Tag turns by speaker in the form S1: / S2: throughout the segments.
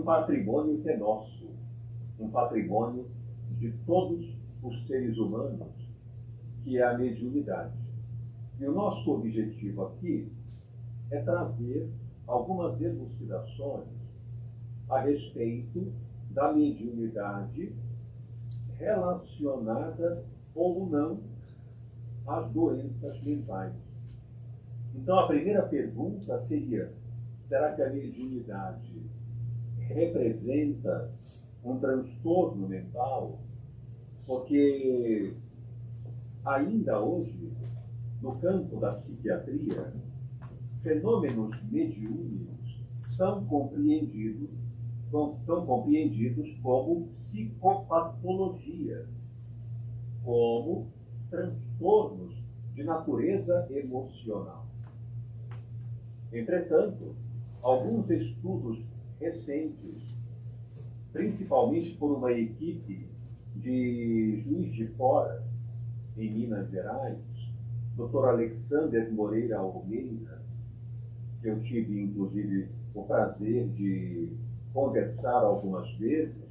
S1: patrimônio que é nosso, um patrimônio de todos os seres humanos, que é a mediunidade. E o nosso objetivo aqui é trazer algumas elucidações a respeito da mediunidade relacionada ou não às doenças mentais. Então, a primeira pergunta seria: será que a mediunidade representa um transtorno mental? Porque ainda hoje, no campo da psiquiatria, fenômenos mediúnicos são compreendidos como psicopatologia, como transtornos de natureza emocional. Entretanto, alguns estudos recentes, principalmente por uma equipe de Juiz de Fora, em Minas Gerais, Dr. Alexander Moreira Almeida, que eu tive, inclusive, o prazer de conversar algumas vezes.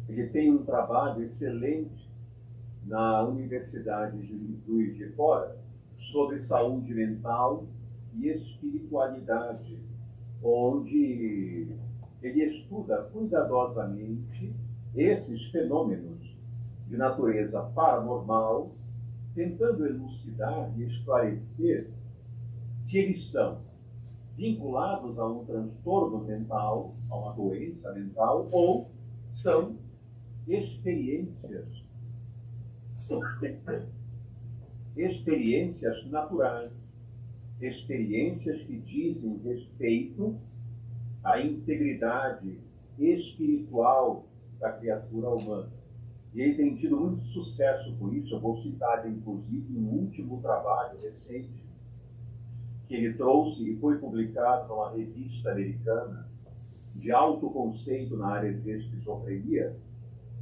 S1: Ele tem um trabalho excelente na Universidade de Juiz de Fora sobre saúde mental e espiritualidade, onde ele estuda cuidadosamente esses fenômenos de natureza paranormal, tentando elucidar e esclarecer se eles são vinculados a um transtorno mental, a uma doença mental, ou são experiências naturais, experiências que dizem respeito à integridade espiritual da criatura humana. E ele tem tido muito sucesso com isso. Eu vou citar, inclusive, um último trabalho recente que ele trouxe e foi publicado numa revista americana de alto conceito na área de esquizofrenia,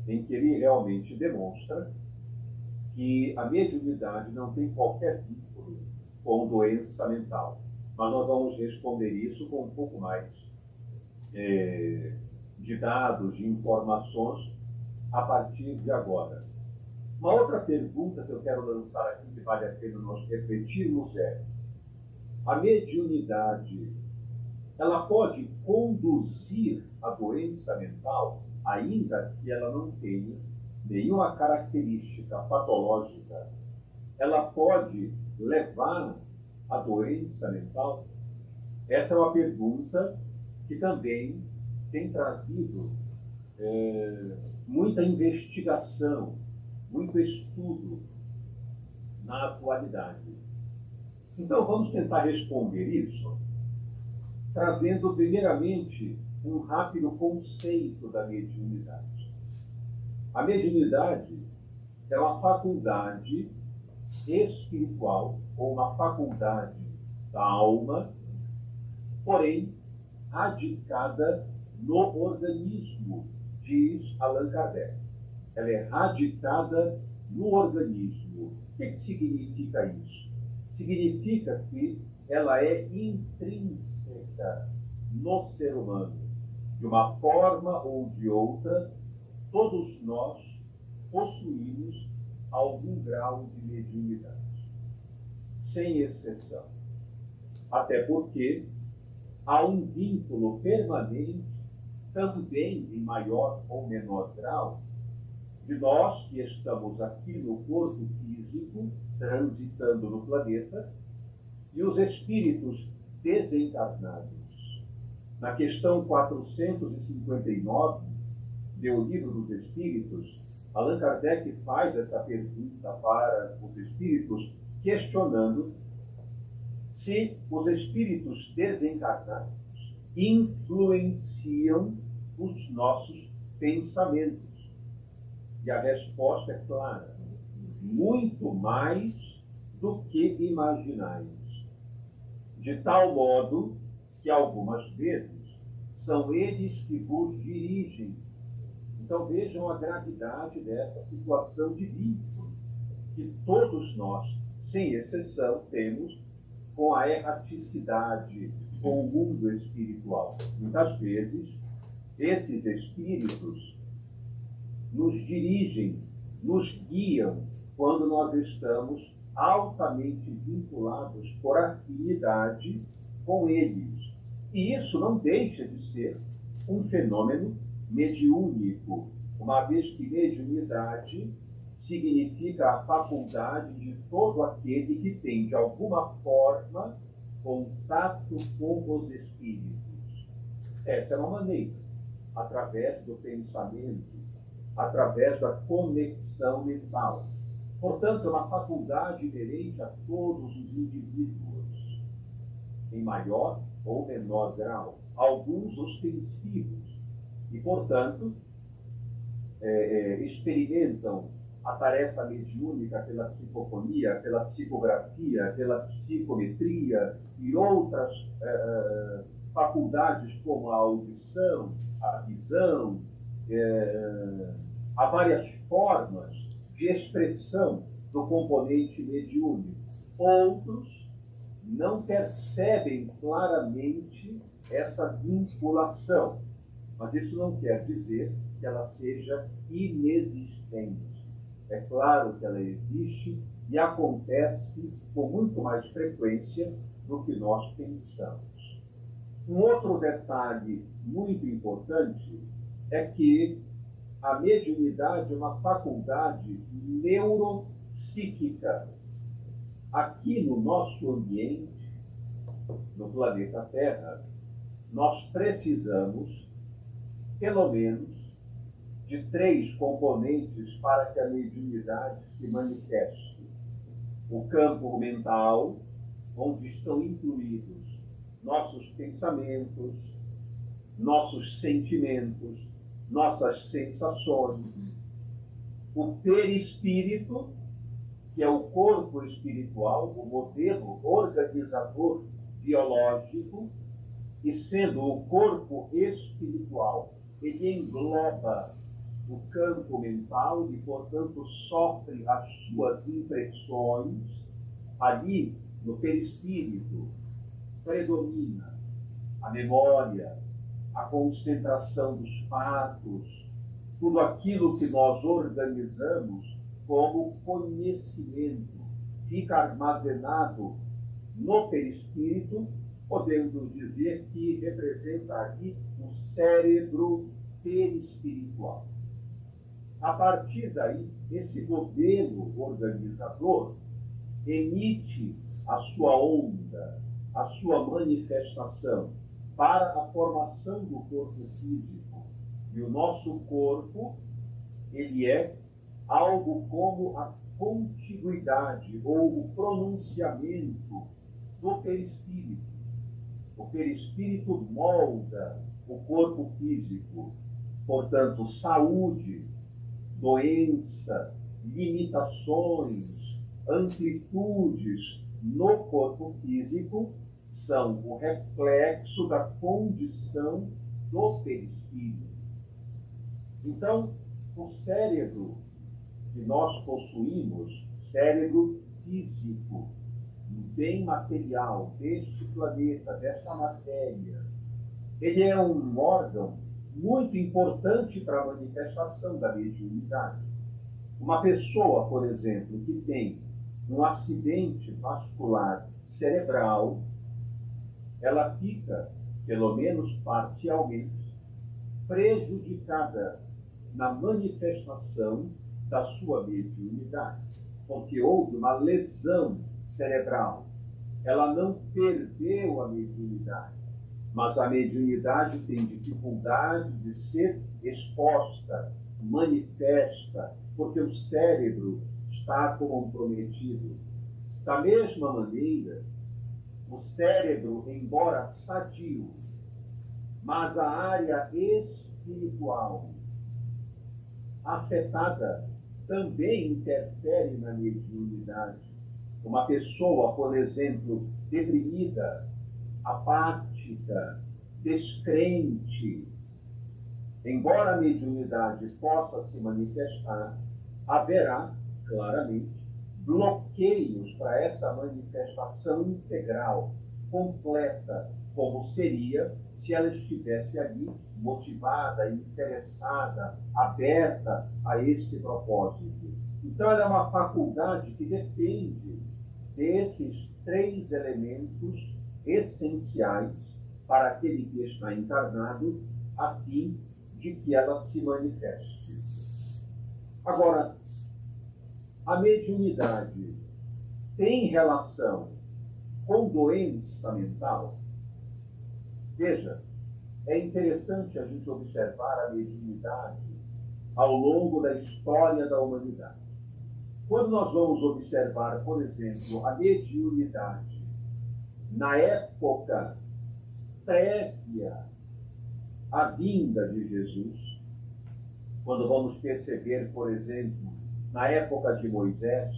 S1: em que ele realmente demonstra que a mediunidade não tem qualquer vínculo com doença mental. Mas nós vamos responder isso com um pouco mais de dados, de informações, a partir de agora. Uma outra pergunta que eu quero lançar aqui, que vale a pena nós refletirmos, é: a mediunidade, ela pode conduzir a doença mental, ainda que ela não tenha nenhuma característica patológica? Ela pode levar a doença mental? Essa é uma pergunta que também tem trazido muita investigação, muito estudo na atualidade. Então, vamos tentar responder isso, trazendo primeiramente um rápido conceito da mediunidade. A mediunidade é uma faculdade espiritual, ou uma faculdade da alma, porém radicada no organismo, diz Allan Kardec. Ela é radicada no organismo. O que significa isso? Significa que ela é intrínseca no ser humano. De uma forma ou de outra, todos nós possuímos algum grau de mediunidade, sem exceção. Até porque há um vínculo permanente, também em maior ou menor grau, de nós que estamos aqui no corpo físico, transitando no planeta, e os espíritos desencarnados. Na questão 459 do Livro dos Espíritos, Allan Kardec faz essa pergunta para os espíritos, questionando se os espíritos desencarnados influenciam os nossos pensamentos. E a resposta é clara: muito mais do que imaginais. De tal modo que algumas vezes são eles que vos dirigem. Então vejam a gravidade dessa situação de vínculo que todos nós, sem exceção, temos com a erraticidade, com o mundo espiritual. Muitas vezes Esses espíritos nos dirigem, nos guiam quando nós estamos altamente vinculados por afinidade com eles. E isso não deixa de ser um fenômeno mediúnico, uma vez que mediunidade significa a faculdade de todo aquele que tem, de alguma forma, contato com os espíritos. Essa é uma maneira, através do pensamento, através da conexão mental. Portanto, é uma faculdade inerente a todos os indivíduos, em maior ou menor grau, alguns ostensivos, e, portanto, experimentam a tarefa mediúnica pela psicofonia, pela psicografia, pela psicometria e outras faculdades como a audição, a visão. Há várias formas de expressão do componente mediúnico. Outros não percebem claramente essa vinculação, mas isso não quer dizer que ela seja inexistente. É claro que ela existe e acontece com muito mais frequência do que nós pensamos. Um outro detalhe muito importante é que a mediunidade é uma faculdade neuropsíquica. Aqui no nosso ambiente, no planeta Terra, nós precisamos, pelo menos, de 3 componentes para que a mediunidade se manifeste. O campo mental, onde estão incluídos nossos pensamentos, nossos sentimentos, nossas sensações. O perispírito, que é o corpo espiritual, o modelo organizador biológico, e sendo o corpo espiritual, ele engloba o campo mental e, portanto, sofre as suas impressões. Ali, no perispírito, predomina a memória, a concentração dos fatos, tudo aquilo que nós organizamos como conhecimento fica armazenado no perispírito, podemos dizer que representa aqui o cérebro perispiritual. A partir daí, esse modelo organizador emite a sua onda, a sua manifestação para a formação do corpo físico. E o nosso corpo, ele é algo como a contiguidade ou o pronunciamento do perispírito. O perispírito molda o corpo físico. Portanto, saúde, doença, limitações, amplitudes no corpo físico são o reflexo da condição do perispírito. Então, o cérebro que nós possuímos, cérebro físico, bem material, deste planeta, desta matéria, ele é um órgão muito importante para a manifestação da mediunidade. Uma pessoa, por exemplo, que tem um acidente vascular cerebral, ela fica, pelo menos parcialmente, prejudicada na manifestação da sua mediunidade, porque houve uma lesão cerebral. Ela não perdeu a mediunidade, mas a mediunidade tem dificuldade de ser exposta, manifesta, porque o cérebro está comprometido. Da mesma maneira, o cérebro, embora sadio, mas a área espiritual afetada também interfere na mediunidade. Uma pessoa, por exemplo, deprimida, apática, descrente, embora a mediunidade possa se manifestar, haverá, claramente, bloqueios para essa manifestação integral. completa como seria se ela estivesse ali motivada, interessada, aberta a esse propósito. Então, ela é uma faculdade que depende desses três elementos essenciais para aquele que está encarnado, a fim de que ela se manifeste. Agora, a mediunidade tem relação com doença mental? Veja, é interessante a gente observar a mediunidade ao longo da história da humanidade. Quando nós vamos observar, por exemplo, a mediunidade na época prévia à vinda de Jesus, quando vamos perceber, por exemplo, na época de Moisés,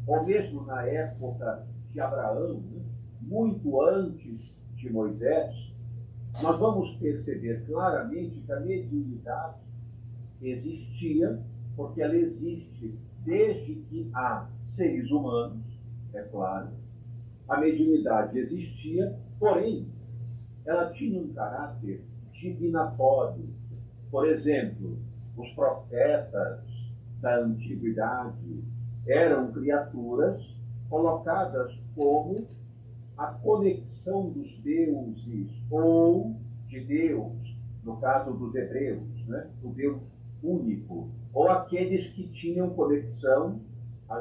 S1: ou mesmo na época de Abraão, né, muito antes de Moisés, nós vamos perceber claramente que a mediunidade existia, porque ela existe desde que há seres humanos, é claro. A mediunidade existia, porém, ela tinha um caráter divinatório. Por exemplo, os profetas da antiguidade eram criaturas colocadas como a conexão dos deuses ou de Deus, no caso dos hebreus, né? O Deus único, ou aqueles que tinham conexão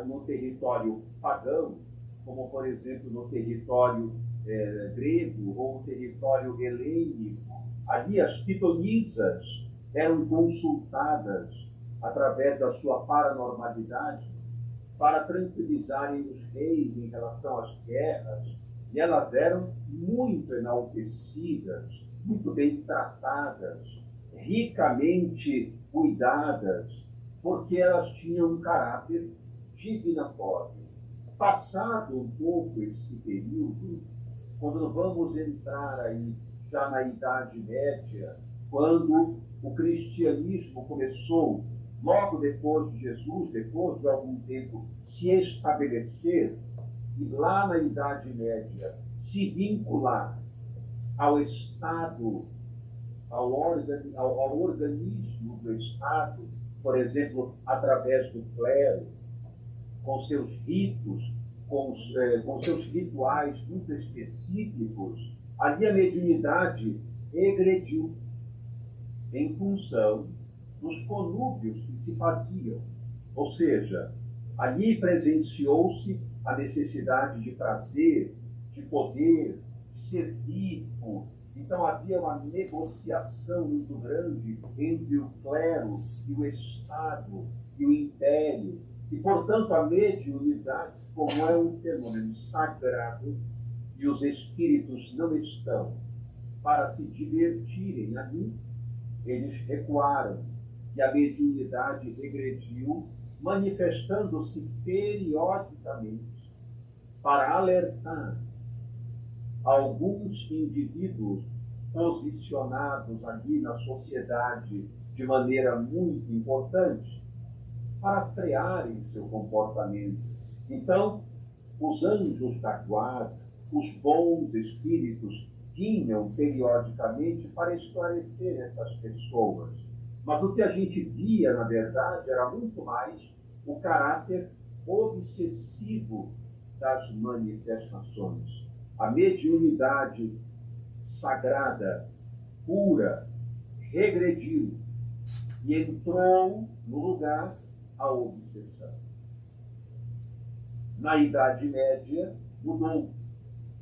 S1: no território pagão, como, por exemplo, no território grego ou no território helênico. Ali as pitonisas eram consultadas através da sua paranormalidade para tranquilizarem os reis em relação às guerras, e elas eram muito enaltecidas, muito bem tratadas, ricamente cuidadas, porque elas tinham um caráter divinatório. Passado um pouco esse período, quando vamos entrar aí já na Idade Média, quando o cristianismo começou, logo depois de Jesus, depois de algum tempo, se estabelecer, e lá na Idade Média se vincular ao Estado, ao organismo do Estado, por exemplo, através do clero, com seus ritos, com seus rituais muito específicos, ali a mediunidade regrediu em função dos conúbios que se faziam. Ou seja, ali presenciou-se a necessidade de prazer, de poder, de ser rico. Então havia uma negociação muito grande entre o clero e o Estado e o Império. E, portanto, a mediunidade, como é um fenômeno sagrado, e os espíritos não estão para se divertirem ali, eles recuaram. E a mediunidade regrediu, manifestando-se periodicamente para alertar alguns indivíduos posicionados ali na sociedade de maneira muito importante, para frearem seu comportamento. Então, os anjos da guarda, os bons espíritos, vinham periodicamente para esclarecer essas pessoas. Mas o que a gente via, na verdade, era muito mais o caráter obsessivo das manifestações. A mediunidade sagrada, pura, regrediu e entrou no lugar a obsessão. Na Idade Média, mudou.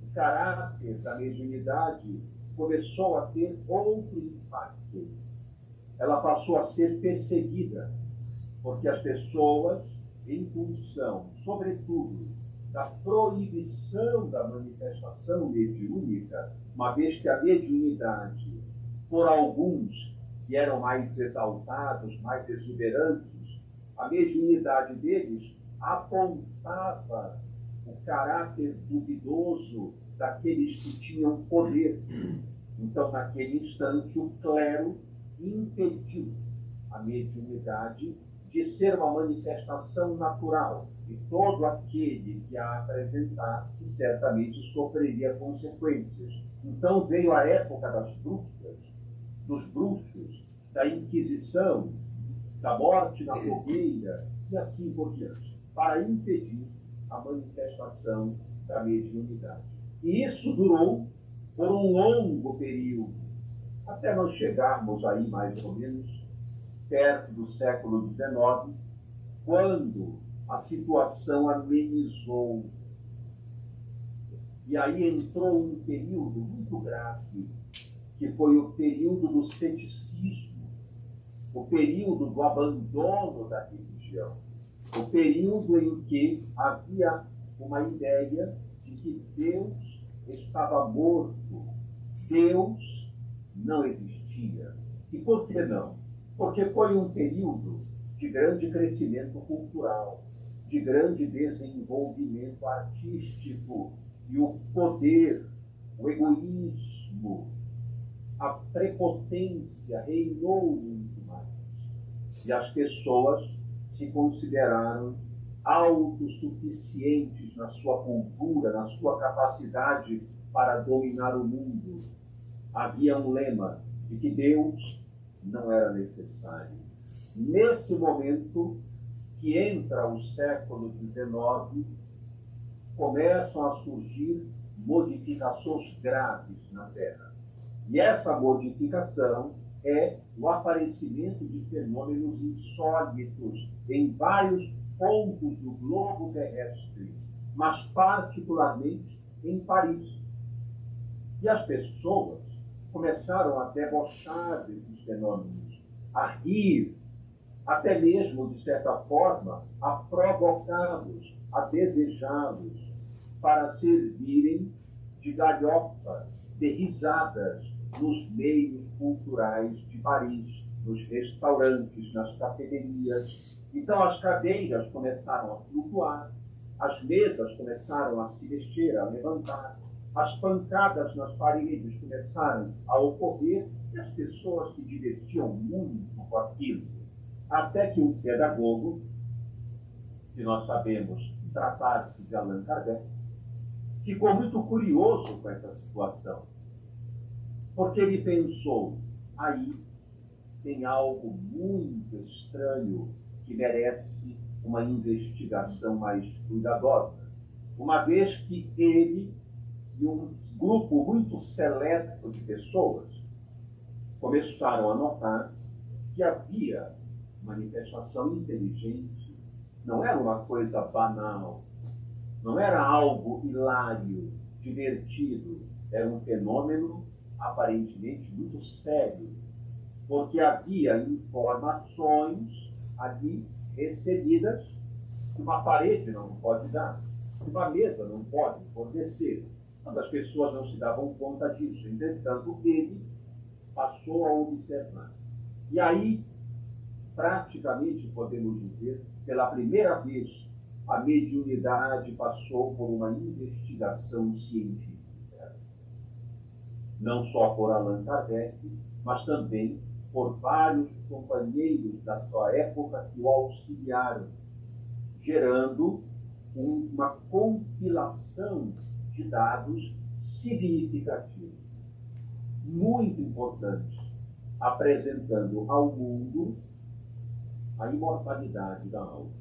S1: O caráter da mediunidade começou a ter outro impacto. Ela passou a ser perseguida, porque as pessoas, em função, sobretudo, da proibição da manifestação mediúnica, uma vez que a mediunidade, por alguns que eram mais exaltados, mais exuberantes, a mediunidade deles apontava o caráter duvidoso daqueles que tinham poder. Então, naquele instante, o clero impediu a mediunidade de ser uma manifestação natural, e todo aquele que a apresentasse certamente sofreria consequências. Então veio a época das bruxas, dos bruxos, da Inquisição, da morte na fogueira e assim por diante, para impedir a manifestação da mediunidade. E isso durou por um longo período, até nós chegarmos aí mais ou menos perto do século XIX, quando a situação amenizou. E aí entrou um período muito grave, que foi o período do ceticismo, o período do abandono da religião, o período em que havia uma ideia de que Deus estava morto, Deus não existia. E por que não? Porque foi um período de grande crescimento cultural, de grande desenvolvimento artístico, e o poder, o egoísmo, a prepotência reinou muito mais. E as pessoas se consideraram autossuficientes na sua cultura, na sua capacidade para dominar o mundo. Havia um lema de que Deus não era necessário. Nesse momento que entra o século XIX, começam a surgir modificações graves na Terra. E essa modificação é o aparecimento de fenômenos insólitos em vários pontos do globo terrestre, mas particularmente em Paris. E as pessoas começaram a debochar desses fenômenos, a rir, até mesmo, de certa forma, a provocá-los, a desejá-los, para servirem de galhofa, de risadas nos meios culturais de Paris, nos restaurantes, nas cafeterias. Então as cadeiras começaram a flutuar, as mesas começaram a se mexer, a levantar, as pancadas nas paredes começaram a ocorrer e as pessoas se divertiam muito com aquilo. Até que um pedagogo, que nós sabemos tratar-se de Allan Kardec, ficou muito curioso com essa situação, porque ele pensou, aí tem algo muito estranho que merece uma investigação mais cuidadosa, uma vez que ele e um grupo muito seleto de pessoas começaram a notar que havia manifestação inteligente, não era uma coisa banal, não era algo hilário, divertido, era um fenômeno aparentemente muito sério, porque havia informações ali recebidas que uma parede não pode dar, que uma mesa não pode fornecer. As pessoas não se davam conta disso. Entretanto, ele passou a observar. E aí, praticamente, podemos dizer, pela primeira vez, a mediunidade passou por uma investigação científica. Não só por Allan Kardec, mas também por vários companheiros da sua época que o auxiliaram, gerando uma compilação de dados significativos, muito importantes, apresentando ao mundo a imortalidade da alma.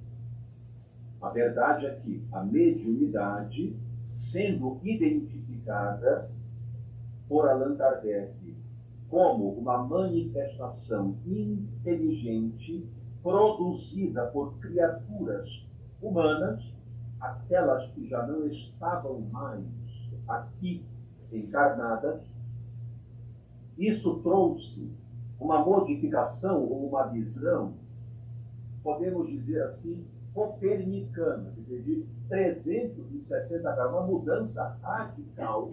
S1: A verdade é que a mediunidade, sendo identificada por Allan Kardec como uma manifestação inteligente produzida por criaturas humanas, aquelas que já não estavam mais aqui encarnadas, isso trouxe uma modificação ou uma visão, podemos dizer assim, copernicana, de 360 graus, uma mudança radical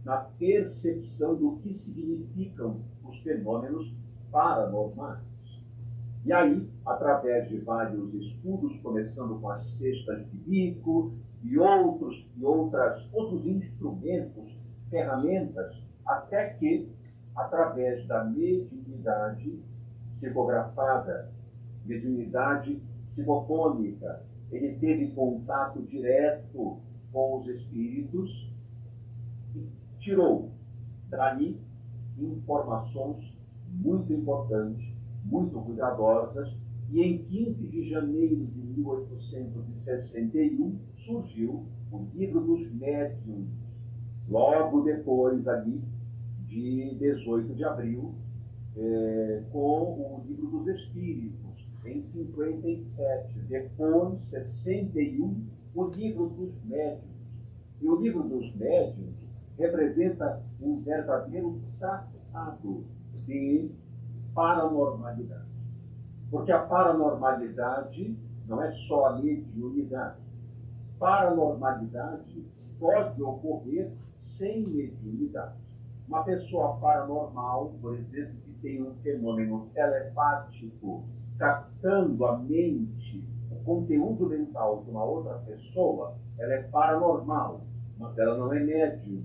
S1: na percepção do que significam os fenômenos paranormais. E aí, através de vários estudos, começando com as cestas de bico e outros instrumentos, ferramentas, até que, através da mediunidade psicografada mediunidade psicofônica. Ele teve contato direto com os espíritos e tirou dali informações muito importantes, muito cuidadosas, e em 15 de janeiro de 1861 surgiu o Livro dos Médiuns, logo depois ali de 18 de abril, com o Livro dos Espíritos, em 57, depois, 61, o Livro dos Médiuns. E o Livro dos Médiuns representa um verdadeiro tratado de paranormalidade. Porque a paranormalidade não é só a mediunidade. Paranormalidade pode ocorrer sem mediunidade. Uma pessoa paranormal, por exemplo, que tem um fenômeno telepático, captando a mente, o conteúdo mental de uma outra pessoa, ela é paranormal, mas ela não é médium.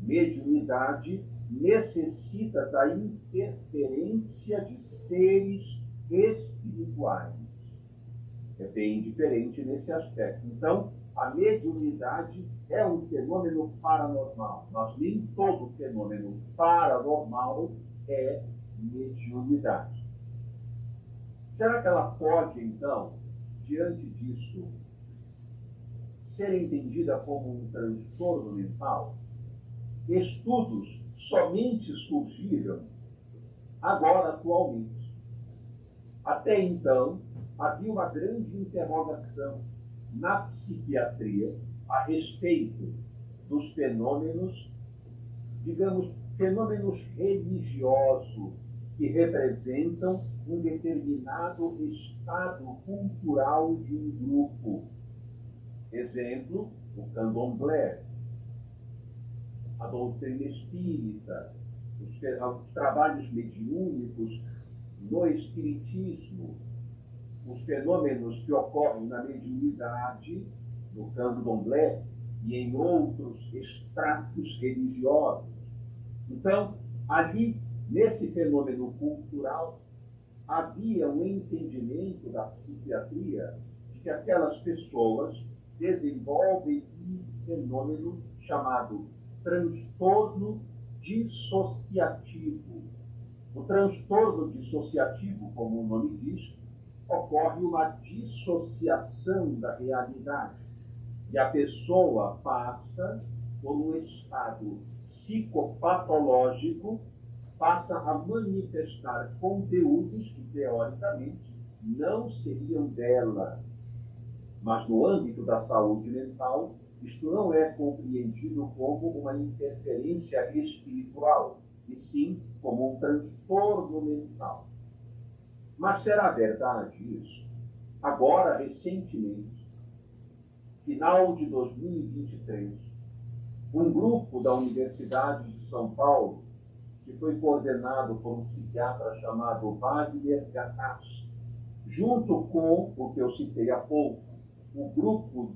S1: Mediunidade necessita da interferência de seres espirituais. É bem diferente nesse aspecto. Então, a mediunidade é um fenômeno paranormal, mas nem todo fenômeno paranormal é mediunidade. Será que ela pode, então, diante disso, ser entendida como um transtorno mental? Estudos somente surgiram agora, atualmente. Até então, havia uma grande interrogação na psiquiatria a respeito dos fenômenos, digamos, fenômenos religiosos que representam um determinado estado cultural de um grupo. Exemplo, o candomblé, a doutrina espírita, os trabalhos mediúnicos no espiritismo, os fenômenos que ocorrem na mediunidade, no candomblé e em outros estratos religiosos. Então, ali, nesse fenômeno cultural, havia um entendimento da psiquiatria de que aquelas pessoas desenvolvem um fenômeno chamado transtorno dissociativo. O transtorno dissociativo, como o nome diz, ocorre uma dissociação da realidade. E a pessoa passa por um estado psicopatológico, passa a manifestar conteúdos que, teoricamente, não seriam dela. Mas, no âmbito da saúde mental, isto não é compreendido como uma interferência espiritual, e sim como um transtorno mental. Mas será verdade isso? Agora, recentemente, final de 2023, um grupo da Universidade de São Paulo, que foi coordenado por um psiquiatra chamado Wagner Gattas, junto com o que eu citei há pouco, o grupo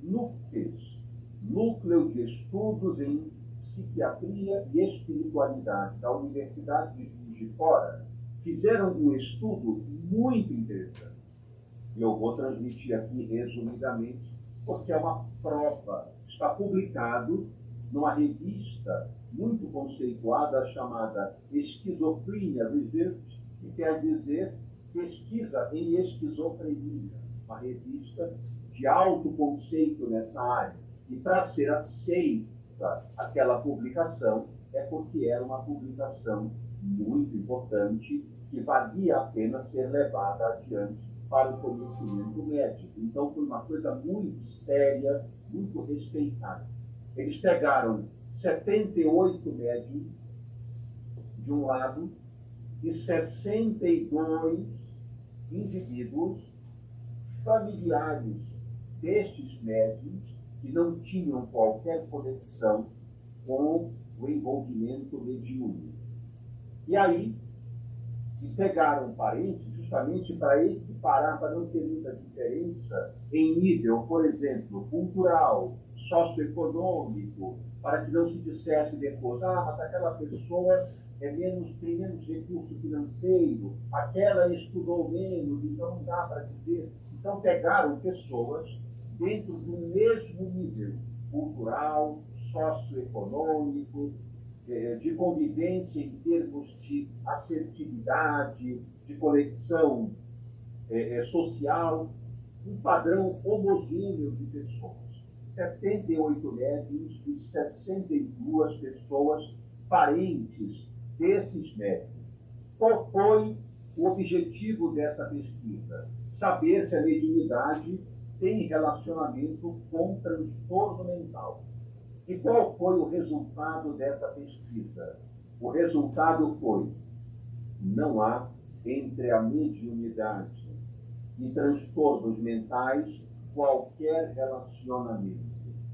S1: NUPES, Núcleo de Estudos em Psiquiatria e Espiritualidade, da Universidade de Juiz de Fora, fizeram um estudo muito interessante. E eu vou transmitir aqui resumidamente, porque é uma prova. Está publicado numa revista muito conceituada chamada Schizophrenia Research, que quer dizer pesquisa em esquizofrenia, uma revista de alto conceito nessa área. E para ser aceita aquela publicação, é porque era uma publicação muito importante, que valia a pena ser levada adiante para o conhecimento médico. Então, foi uma coisa muito séria, muito respeitada. Eles pegaram 78 médiums, de um lado, e 62 indivíduos familiares destes médiums que não tinham qualquer conexão com o envolvimento mediúnico. E aí, pegaram parentes justamente para equiparar, para não ter muita diferença em nível, por exemplo, cultural, socioeconômico, para que não se dissesse depois, mas aquela pessoa tem menos recurso financeiro, aquela estudou menos, então não dá para dizer. Então pegaram pessoas dentro de um mesmo nível cultural, socioeconômico, de convivência em termos de assertividade, de conexão social, um padrão homogêneo de pessoas. 78 médiuns e 62 pessoas parentes desses médiuns. Qual foi o objetivo dessa pesquisa? Saber se a mediunidade tem relacionamento com transtorno mental. E qual foi o resultado dessa pesquisa? O resultado foi: não há entre a mediunidade e transtornos mentais qualquer relacionamento.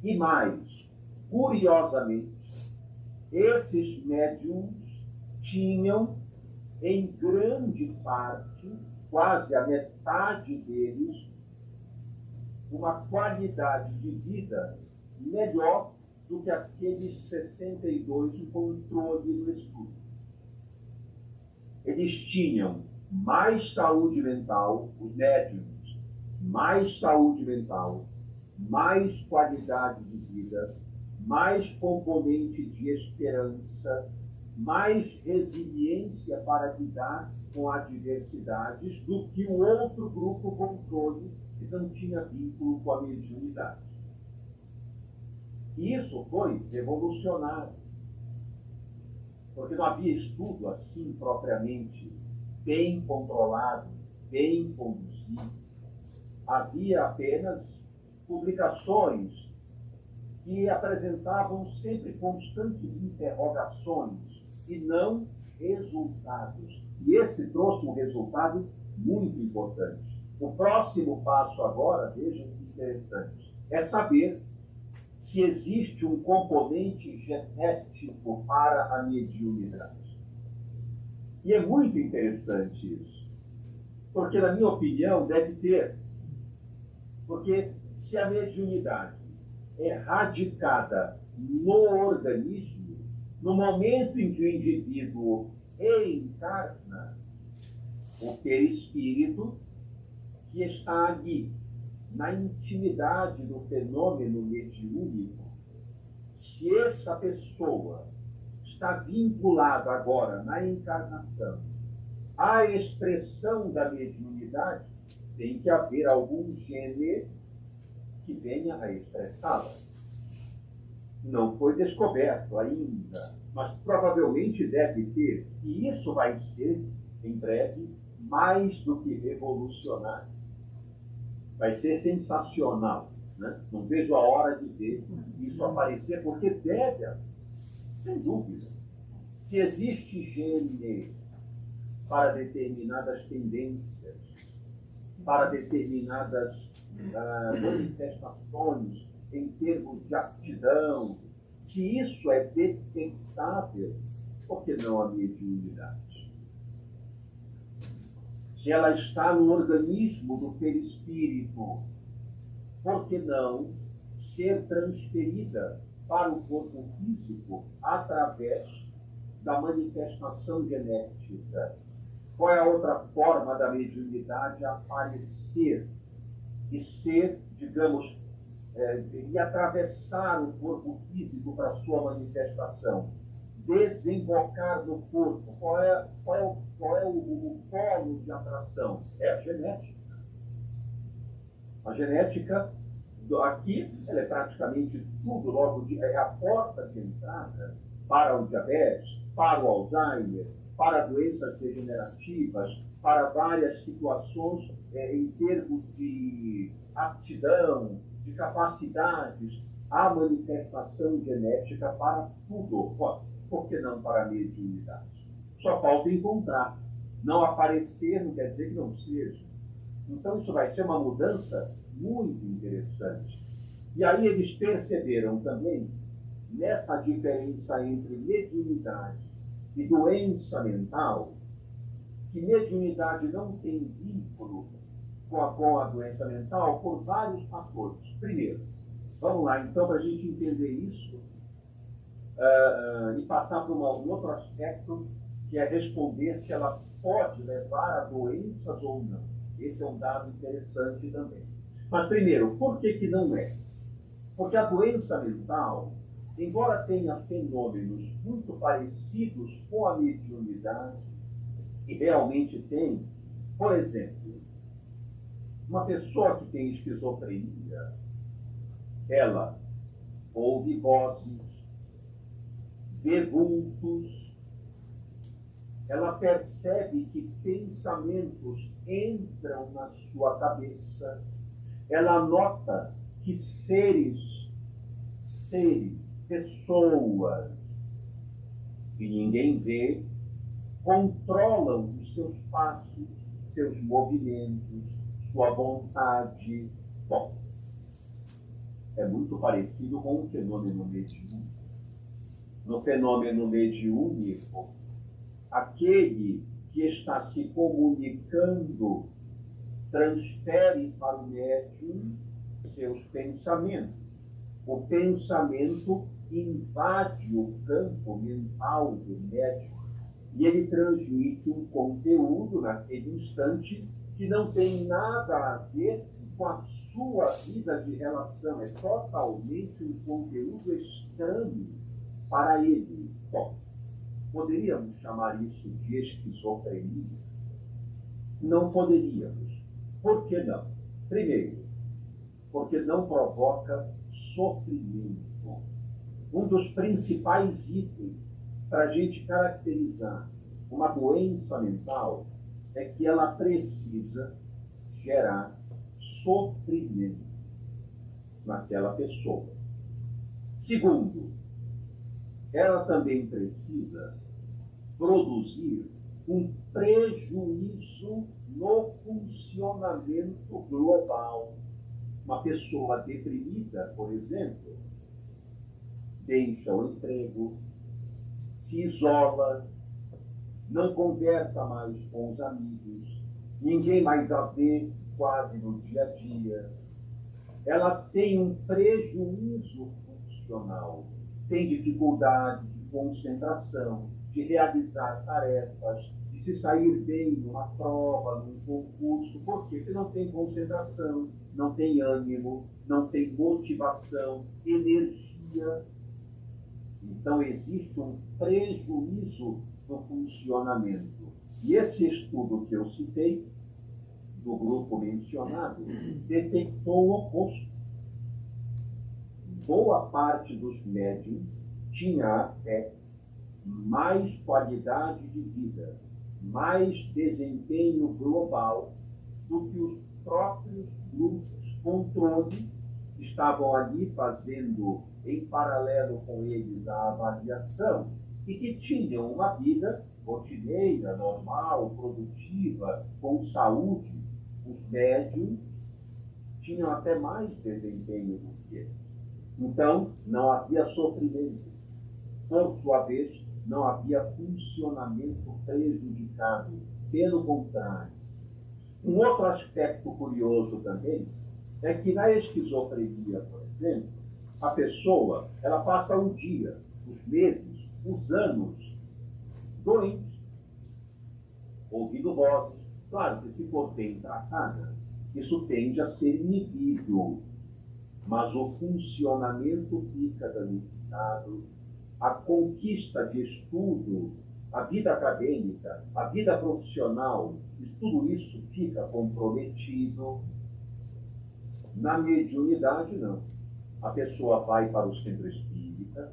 S1: E mais, curiosamente, esses médiums tinham, em grande parte, quase a metade deles, uma qualidade de vida melhor do que aqueles 62 em controle do estudo. Eles tinham mais saúde mental, os médiums, mais saúde mental, mais qualidade de vida, mais componente de esperança, mais resiliência para lidar com adversidades do que o outro grupo controle que não tinha vínculo com a mediunidade. E isso foi revolucionário, porque não havia estudo assim propriamente bem controlado, bem conduzido. Havia apenas publicações que apresentavam sempre constantes interrogações e não resultados. E esse trouxe um resultado muito importante. O próximo passo agora, vejam que interessante, é saber se existe um componente genético para a mediunidade. E é muito interessante isso, porque, na minha opinião, deve ter. Porque se a mediunidade é radicada no organismo, no momento em que o indivíduo encarna, o perispírito que está ali, na intimidade do fenômeno mediúnico, se essa pessoa está vinculada agora, na encarnação, à expressão da mediunidade, tem que haver algum gene que venha a expressá-la. Não foi descoberto ainda, mas provavelmente deve ter, e isso vai ser, em breve, mais do que revolucionário. Vai ser sensacional, né? Não vejo a hora de ver isso aparecer, porque deve haver, sem dúvida. Se existe gene para determinadas tendências, para determinadas manifestações em termos de aptidão, se isso é detectável, por que não a mediunidade? Se ela está no organismo do perispírito, por que não ser transferida para o corpo físico através da manifestação genética? Qual é a outra forma da mediunidade aparecer e ser, digamos, e atravessar o corpo físico para a sua manifestação? Desembocar no corpo. Qual é o polo de atração? É a genética. A genética, aqui, ela é praticamente tudo, logo é a porta de entrada para o diabetes, para o Alzheimer, para doenças degenerativas, para várias situações em termos de aptidão, de capacidades, a manifestação genética para tudo. Por que não para a mediunidade? Só falta encontrar. Não aparecer não quer dizer que não seja. Então isso vai ser uma mudança muito interessante. E aí eles perceberam também, nessa diferença entre mediunidade e doença mental, que mediunidade não tem vínculo com a doença mental por vários fatores. Primeiro, vamos lá então para a gente entender isso, e passar para um outro aspecto, que é responder se ela pode levar a doenças ou não. Esse é um dado interessante também. Mas, primeiro, por que não é? Porque a doença mental, embora tenha fenômenos muito parecidos com a mediunidade, e realmente tem, por exemplo, uma pessoa que tem esquizofrenia, ela ouve vozes, vê vultos, ela percebe que pensamentos entram na sua cabeça, ela nota que seres, pessoas que ninguém vê, controlam os seus passos, seus movimentos, sua vontade. Bom, é muito parecido com o fenômeno mediúnico. No fenômeno mediúnico, aquele que está se comunicando transfere para o médium seus pensamentos. O pensamento invade o campo mental do médium e ele transmite um conteúdo naquele instante que não tem nada a ver com a sua vida de relação. É totalmente um conteúdo estranho para ele. Bom, poderíamos chamar isso de esquizofrenia? Não poderíamos. Por que não? Primeiro, porque não provoca sofrimento. Um dos principais itens para a gente caracterizar uma doença mental é que ela precisa gerar sofrimento naquela pessoa. Segundo, ela também precisa produzir um prejuízo no funcionamento global. Uma pessoa deprimida, por exemplo, deixa o emprego, se isola, não conversa mais com os amigos, ninguém mais a vê quase no dia a dia. Ela tem um prejuízo funcional, tem dificuldade de concentração, de realizar tarefas, de se sair bem numa prova, num concurso. Por quê? Porque não tem concentração, não tem ânimo, não tem motivação, energia. Então, existe um prejuízo no funcionamento. E esse estudo que eu citei, do grupo mencionado, detectou o oposto. Boa parte dos médiuns tinha até mais qualidade de vida, mais desempenho global do que os próprios grupos controle que estavam ali fazendo em paralelo com eles a avaliação e que tinham uma vida rotineira, normal, produtiva, com saúde. Os médiums tinham até mais desempenho do que eles. Então, não havia sofrimento. Por sua vez, não havia funcionamento prejudicado. Pelo contrário. Um outro aspecto curioso também é que na esquizofrenia, por exemplo, a pessoa ela passa o dia, os meses, os anos doente, ouvindo vozes. Claro que se for bem tratada, isso tende a ser inibido, mas o funcionamento fica danificado, a conquista de estudo, a vida acadêmica, a vida profissional, tudo isso fica comprometido. Na mediunidade, não. A pessoa vai para o centro espírita,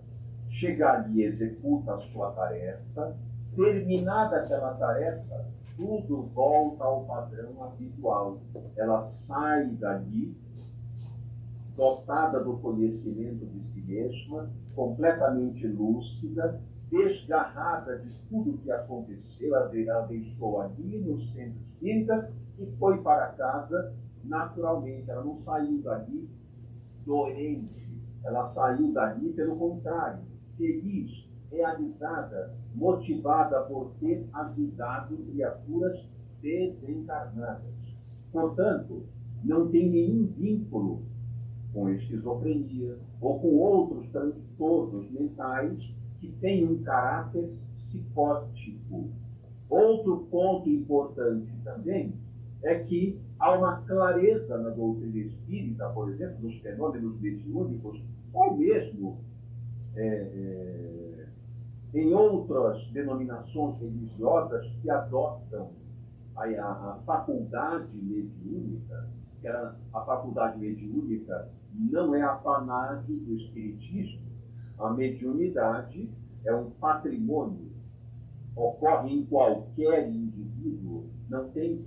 S1: chega ali e executa a sua tarefa, terminada aquela tarefa, tudo volta ao padrão habitual. Ela sai dali dotada do conhecimento de si mesma, completamente lúcida, desgarrada de tudo que aconteceu. Ela deixou ali no centro espírita e foi para casa naturalmente. Ela não saiu dali doente, ela saiu dali, pelo contrário, feliz, realizada, motivada por ter ajudado criaturas desencarnadas. Portanto, não tem nenhum vínculo com esquizofrenia ou com outros transtornos mentais que tem um caráter psicótico. Outro ponto importante também é que há uma clareza na doutrina espírita, por exemplo, dos fenômenos mediúnicos, ou mesmo em outras denominações religiosas que adotam a faculdade mediúnica, que a faculdade mediúnica não é apanágio do espiritismo. A mediunidade é um patrimônio, ocorre em qualquer indivíduo, não tem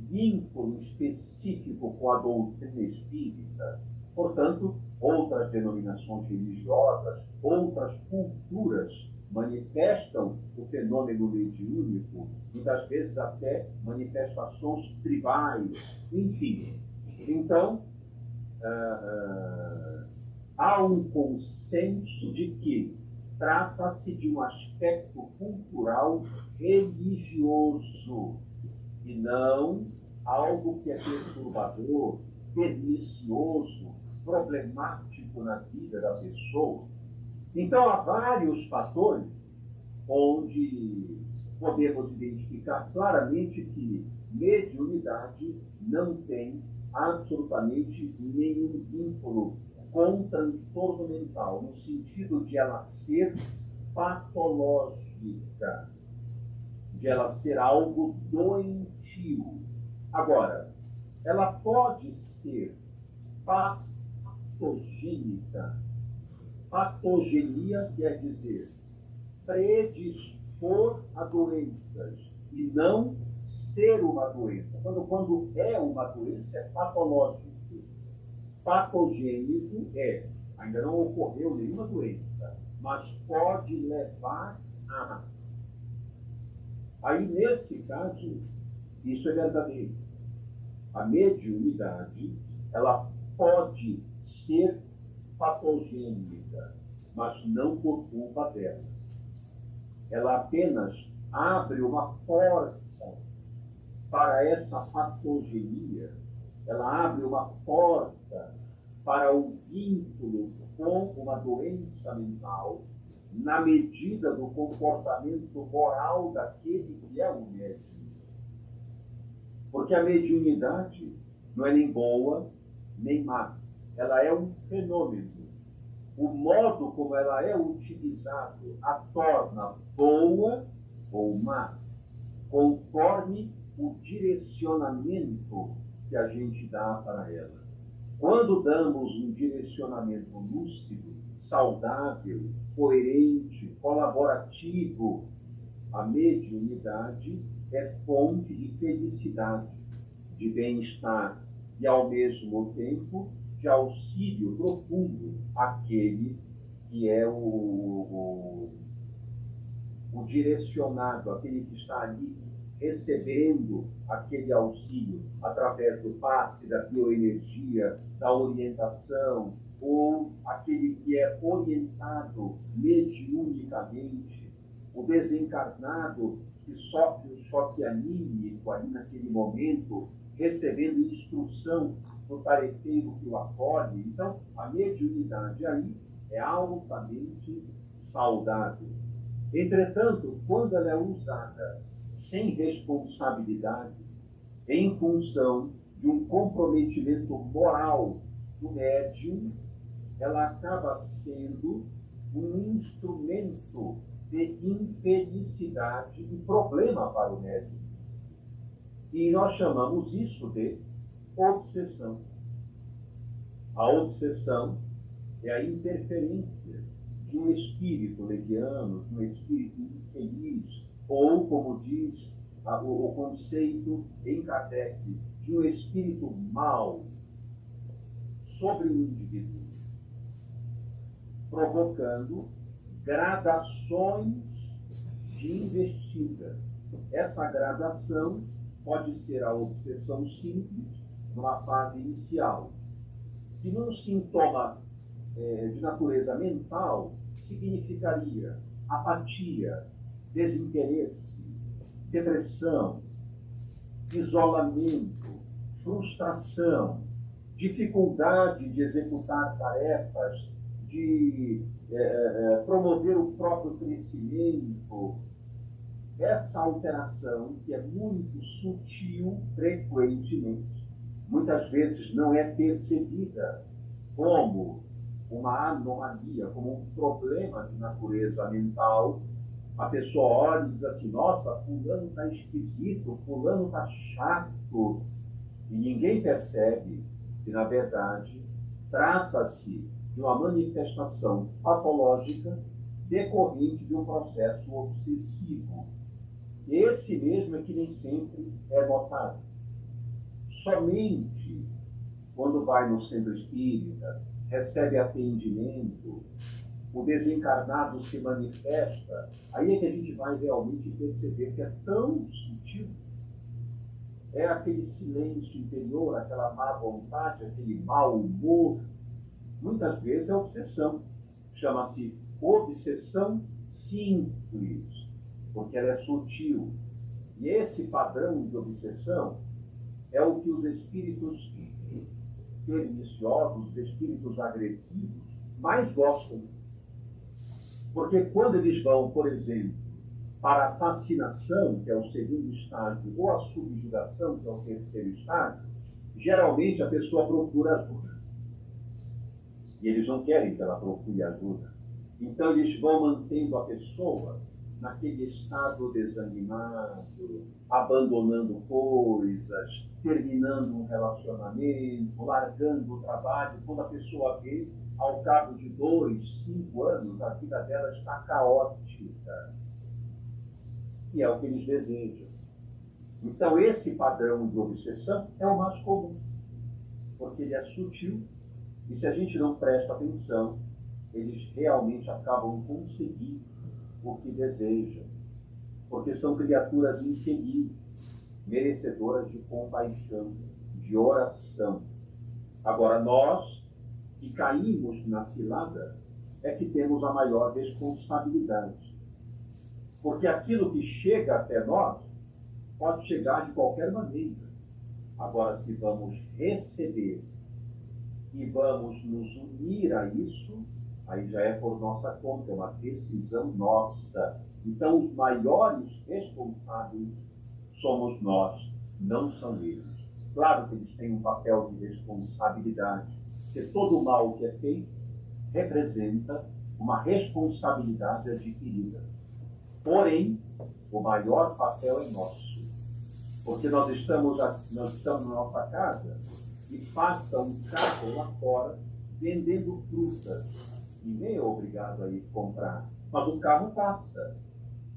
S1: vínculo específico com a doutrina espírita. Portanto, outras denominações religiosas, outras culturas manifestam o fenômeno mediúnico, muitas vezes até manifestações tribais, enfim. Então, há um consenso de que trata-se de um aspecto cultural religioso e não algo que é perturbador, pernicioso, problemático na vida da pessoa. Então, há vários fatores onde podemos identificar claramente que mediunidade não tem absolutamente nenhum vínculo com transtorno mental, no sentido de ela ser patológica, de ela ser algo doentio. Agora, ela pode ser patogênica. Patogenia quer dizer predispor a doenças e não ser uma doença. Quando é uma doença, é patológico. Patogênico ainda não ocorreu nenhuma doença, mas pode levar a. Aí, nesse caso, isso é verdadeiro. A mediunidade, ela pode ser patogênica, mas não por culpa dela. Ela apenas abre uma porta para essa patogenia, ela abre uma porta para o vínculo com uma doença mental, na medida do comportamento moral daquele que é o médium. Porque a mediunidade não é nem boa, nem má. Ela é um fenômeno. O modo como ela é utilizado a torna boa ou má, conforme o direcionamento que a gente dá para ela. Quando damos um direcionamento lúcido, saudável, coerente, colaborativo, a mediunidade é fonte de felicidade, de bem-estar e, ao mesmo tempo, de auxílio profundo àquele que é o direcionado, aquele que está ali recebendo aquele auxílio através do passe, da bioenergia, da orientação, ou aquele que é orientado mediunicamente, o desencarnado que sofre o choque anímico ali naquele momento, recebendo instrução do parecer que o acolhe. Então, a mediunidade aí é altamente saudável. Entretanto, quando ela é usada sem responsabilidade, em função de um comprometimento moral do médium, ela acaba sendo um instrumento de infelicidade e problema para o médium. E nós chamamos isso de obsessão. A obsessão é a interferência de um espírito leviano, de um espírito infeliz, ou, como diz o conceito em Kardec, de um espírito mau sobre o indivíduo, provocando gradações de investida. Essa gradação pode ser a obsessão simples, numa fase inicial, que num sintoma de natureza mental significaria apatia, desinteresse, depressão, isolamento, frustração, dificuldade de executar tarefas de promover o próprio crescimento. Essa alteração, que é muito sutil, frequentemente, muitas vezes não é percebida como uma anomalia, como um problema de natureza mental. A pessoa olha e diz assim: nossa, fulano está esquisito, fulano está chato. E ninguém percebe que, na verdade, trata-se de uma manifestação patológica decorrente de um processo obsessivo. Esse mesmo é que nem sempre é notado. Somente quando vai no centro espírita, recebe atendimento, o desencarnado se manifesta, aí é que a gente vai realmente perceber que é tão sutil. É aquele silêncio interior, aquela má vontade, aquele mau humor. Muitas vezes é obsessão. Chama-se obsessão simples, porque ela é sutil. E esse padrão de obsessão é o que os espíritos perniciosos, os espíritos agressivos, mais gostam. Porque quando eles vão, por exemplo, para a fascinação, que é o segundo estágio, ou a subjugação, que é o terceiro estágio, geralmente a pessoa procura ajuda. E eles não querem que ela procure ajuda. Então eles vão mantendo a pessoa naquele estado desanimado, abandonando coisas, terminando um relacionamento, largando o trabalho. Quando a pessoa vê, ao cabo de 2, 5 anos, a vida dela está caótica. E é o que eles desejam. Então, esse padrão de obsessão é o mais comum, porque ele é sutil, e se a gente não presta atenção, eles realmente acabam conseguindo o que desejam, porque são criaturas infelizes, merecedoras de compaixão, de oração. Agora, nós que caímos na cilada é que temos a maior responsabilidade, porque aquilo que chega até nós pode chegar de qualquer maneira. Agora, se vamos receber e vamos nos unir a isso, aí já é por nossa conta, é uma decisão nossa. Então, os maiores responsáveis somos nós, não são eles. Claro que eles têm um papel de responsabilidade, porque todo o mal que é feito representa uma responsabilidade adquirida. Porém, o maior papel é nosso, porque nós estamos na nossa casa e passa um carro lá fora vendendo frutas. Ninguém é obrigado a ir comprar, mas o carro passa,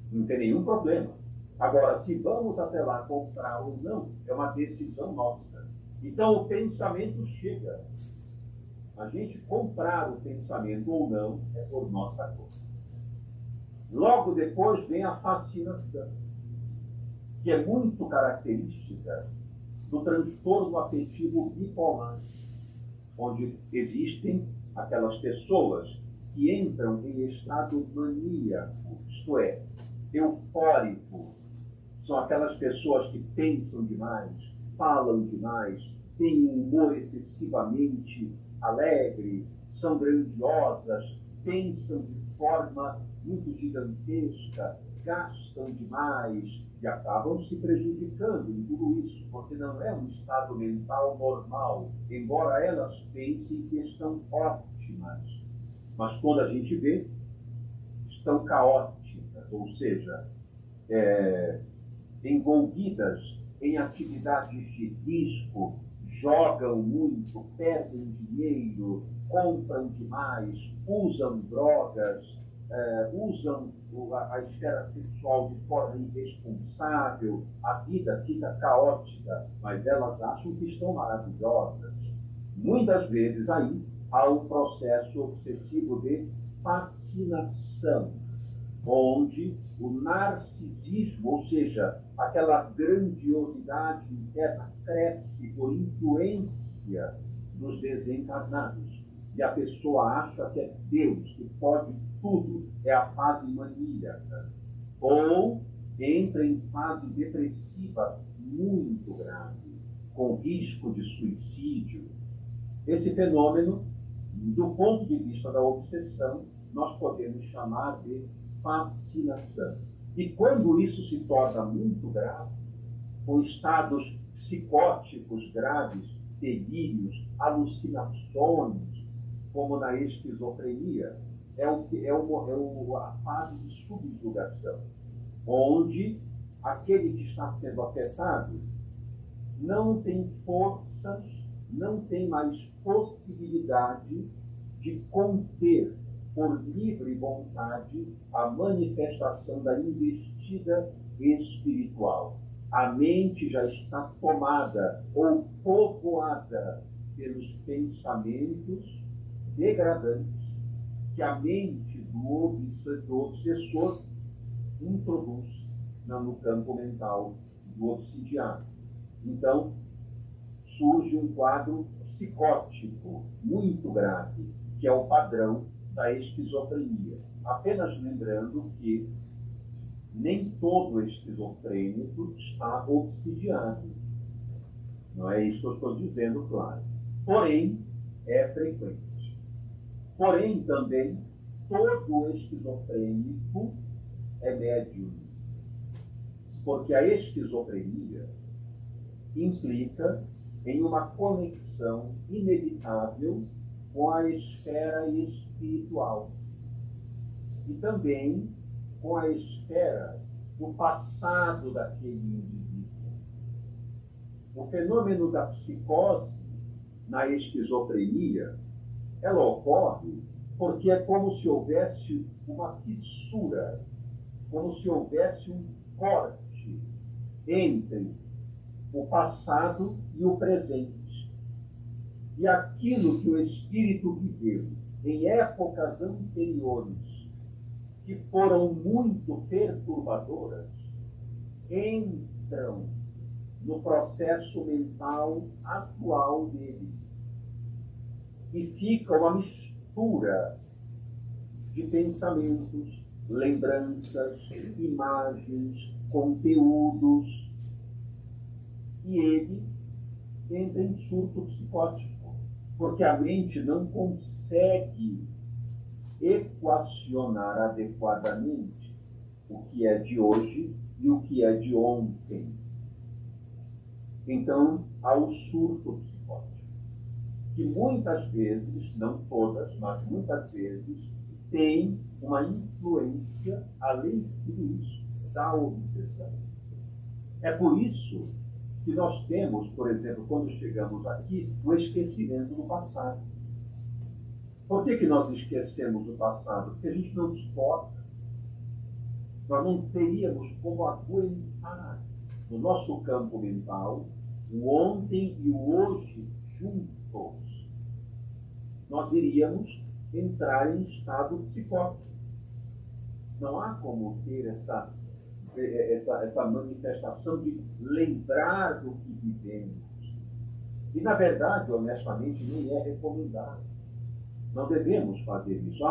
S1: não tem nenhum problema. Agora, se vamos até lá comprar ou não, é uma decisão nossa. Então, o pensamento chega. A gente comprar o pensamento ou não é por nossa conta. Logo depois vem a fascinação, que é muito característica do transtorno afetivo bipolar, onde existem aquelas pessoas que entram em estado maníaco, isto é, eufórico. São aquelas pessoas que pensam demais, falam demais, têm um humor excessivamente alegre, são grandiosas, pensam de forma muito gigantesca, gastam demais e acabam se prejudicando em tudo isso, porque não é um estado mental normal, embora elas pensem que estão ótimas. Mas quando a gente vê, estão caóticas, ou seja, envolvidas em atividades de risco, jogam muito, perdem dinheiro, compram demais, usam drogas, usam a esfera sexual de forma irresponsável, a vida fica caótica, mas elas acham que estão maravilhosas. Muitas vezes aí há um processo obsessivo de fascinação, onde o narcisismo, ou seja, aquela grandiosidade interna, cresce por influência dos desencarnados. E a pessoa acha que é Deus, que pode tudo, é a fase maníaca. Ou entra em fase depressiva muito grave, com risco de suicídio. Esse fenômeno Do ponto de vista da obsessão, nós podemos chamar de fascinação. E quando isso se torna muito grave, com estados psicóticos graves, delírios, alucinações, como na esquizofrenia, a fase de subjugação, onde aquele que está sendo afetado não tem forças, não tem mais possibilidade de conter por livre vontade a manifestação da investida espiritual. A mente já está tomada ou povoada pelos pensamentos degradantes que a mente do obsessor introduz no campo mental do obsidiado. Então, surge um quadro psicótico muito grave, que é o padrão da esquizofrenia. Apenas lembrando que nem todo esquizofrênico está obsidiado. Não é isso que eu estou dizendo, claro. Porém, é frequente. Porém, também, todo esquizofrênico é médium. Porque a esquizofrenia implica em uma conexão inevitável com a esfera espiritual e também com a esfera do passado daquele indivíduo. O fenômeno da psicose na esquizofrenia, ela ocorre porque é como se houvesse uma fissura, como se houvesse um corte entre o passado e o presente. E aquilo que o espírito viveu em épocas anteriores, que foram muito perturbadoras, entram no processo mental atual dele. E fica uma mistura de pensamentos, lembranças, imagens, conteúdos, e ele entra em surto psicótico, porque a mente não consegue equacionar adequadamente o que é de hoje e o que é de ontem. Então, há o surto psicótico, que muitas vezes, não todas, mas muitas vezes, tem uma influência, além de tudo isso, da obsessão. É por isso que nós temos, por exemplo, quando chegamos aqui, o esquecimento do passado. Por que nós esquecemos o passado? Porque a gente não suporta. Nós não teríamos como aguentar no nosso campo mental o ontem e o hoje juntos. Nós iríamos entrar em estado psicótico. Não há como ter essa manifestação de lembrar do que vivemos. E, na verdade, honestamente, nem é recomendado. Não devemos fazer isso.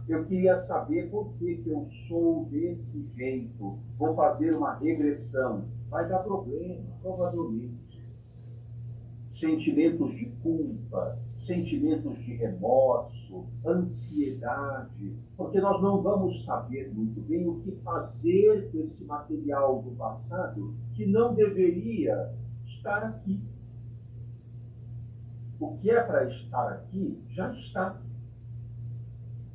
S1: Eu queria saber por que eu sou desse jeito. Vou fazer uma regressão. Vai dar problema, provavelmente. Sentimentos de culpa, sentimentos de remorso, ansiedade, porque nós não vamos saber muito bem o que fazer com esse material do passado que não deveria estar aqui. O que é para estar aqui já está.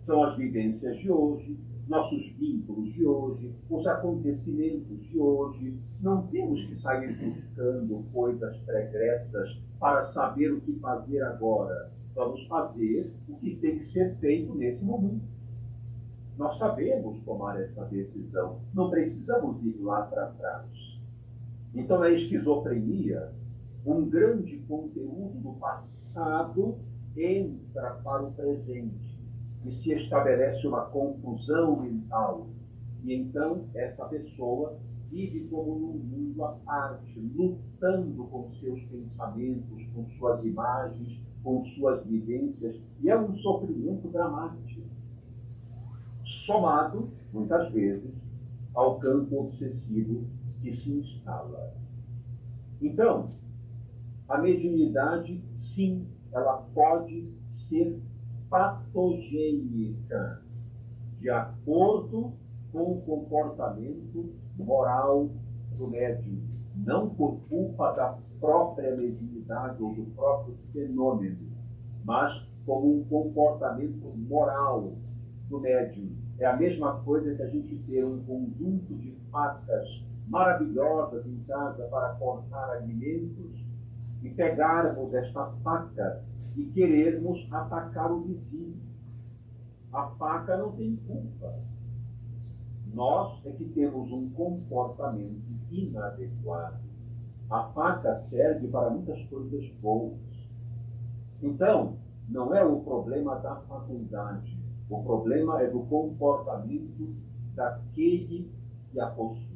S1: São as vivências de hoje, nossos vínculos de hoje, os acontecimentos de hoje. Não temos que sair buscando coisas pregressas para saber o que fazer agora. Vamos fazer o que tem que ser feito nesse momento. Nós sabemos tomar essa decisão. Não precisamos ir lá para trás. Então, a esquizofrenia, um grande conteúdo do passado entra para o presente e se estabelece uma confusão mental. E então essa pessoa vive como num mundo à parte, lutando com seus pensamentos, com suas imagens, com suas vivências, e é um sofrimento dramático, somado, muitas vezes, ao campo obsessivo que se instala. Então, a mediunidade, sim, ela pode ser patogênica, de acordo com o comportamento moral do médium, não por culpa da própria mediunidade ou do próprio fenômeno, mas como um comportamento moral do médium. É a mesma coisa que a gente ter um conjunto de facas maravilhosas em casa para cortar alimentos e pegarmos esta faca e querermos atacar o vizinho. A faca não tem culpa. Nós é que temos um comportamento inadequado. A faca serve para muitas coisas boas. Então, não é o problema da faculdade. O problema é do comportamento daquele que a possui.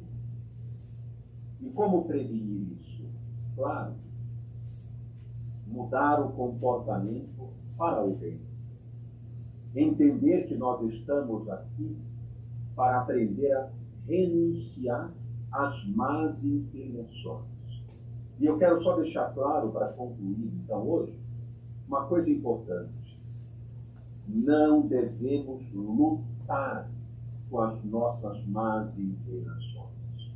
S1: E como prevenir isso? Claro, mudar o comportamento para o bem. Entender que nós estamos aqui para aprender a renunciar às más inclinações. E eu quero só deixar claro, para concluir, então, hoje, uma coisa importante. Não devemos lutar com as nossas más inclinações.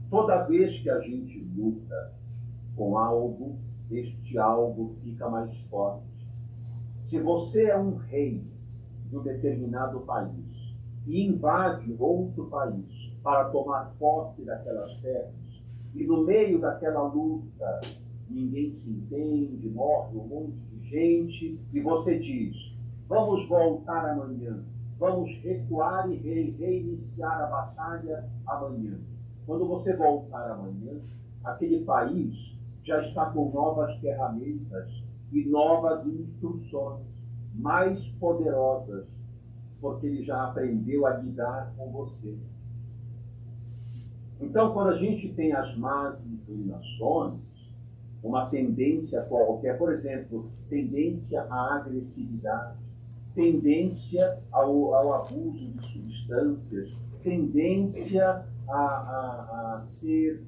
S1: Toda vez que a gente luta com algo, este algo fica mais forte. Se você é um rei de um determinado país e invade outro país para tomar posse daquelas terras, e no meio daquela luta ninguém se entende, morre um monte de gente, e você diz: vamos voltar amanhã, vamos recuar e reiniciar a batalha amanhã. Quando você voltar amanhã, aquele país já está com novas ferramentas e novas instruções mais poderosas, porque ele já aprendeu a lidar com você. Então, quando a gente tem as más inclinações, uma tendência qualquer, por exemplo, tendência à agressividade, tendência ao abuso de substâncias, tendência a ser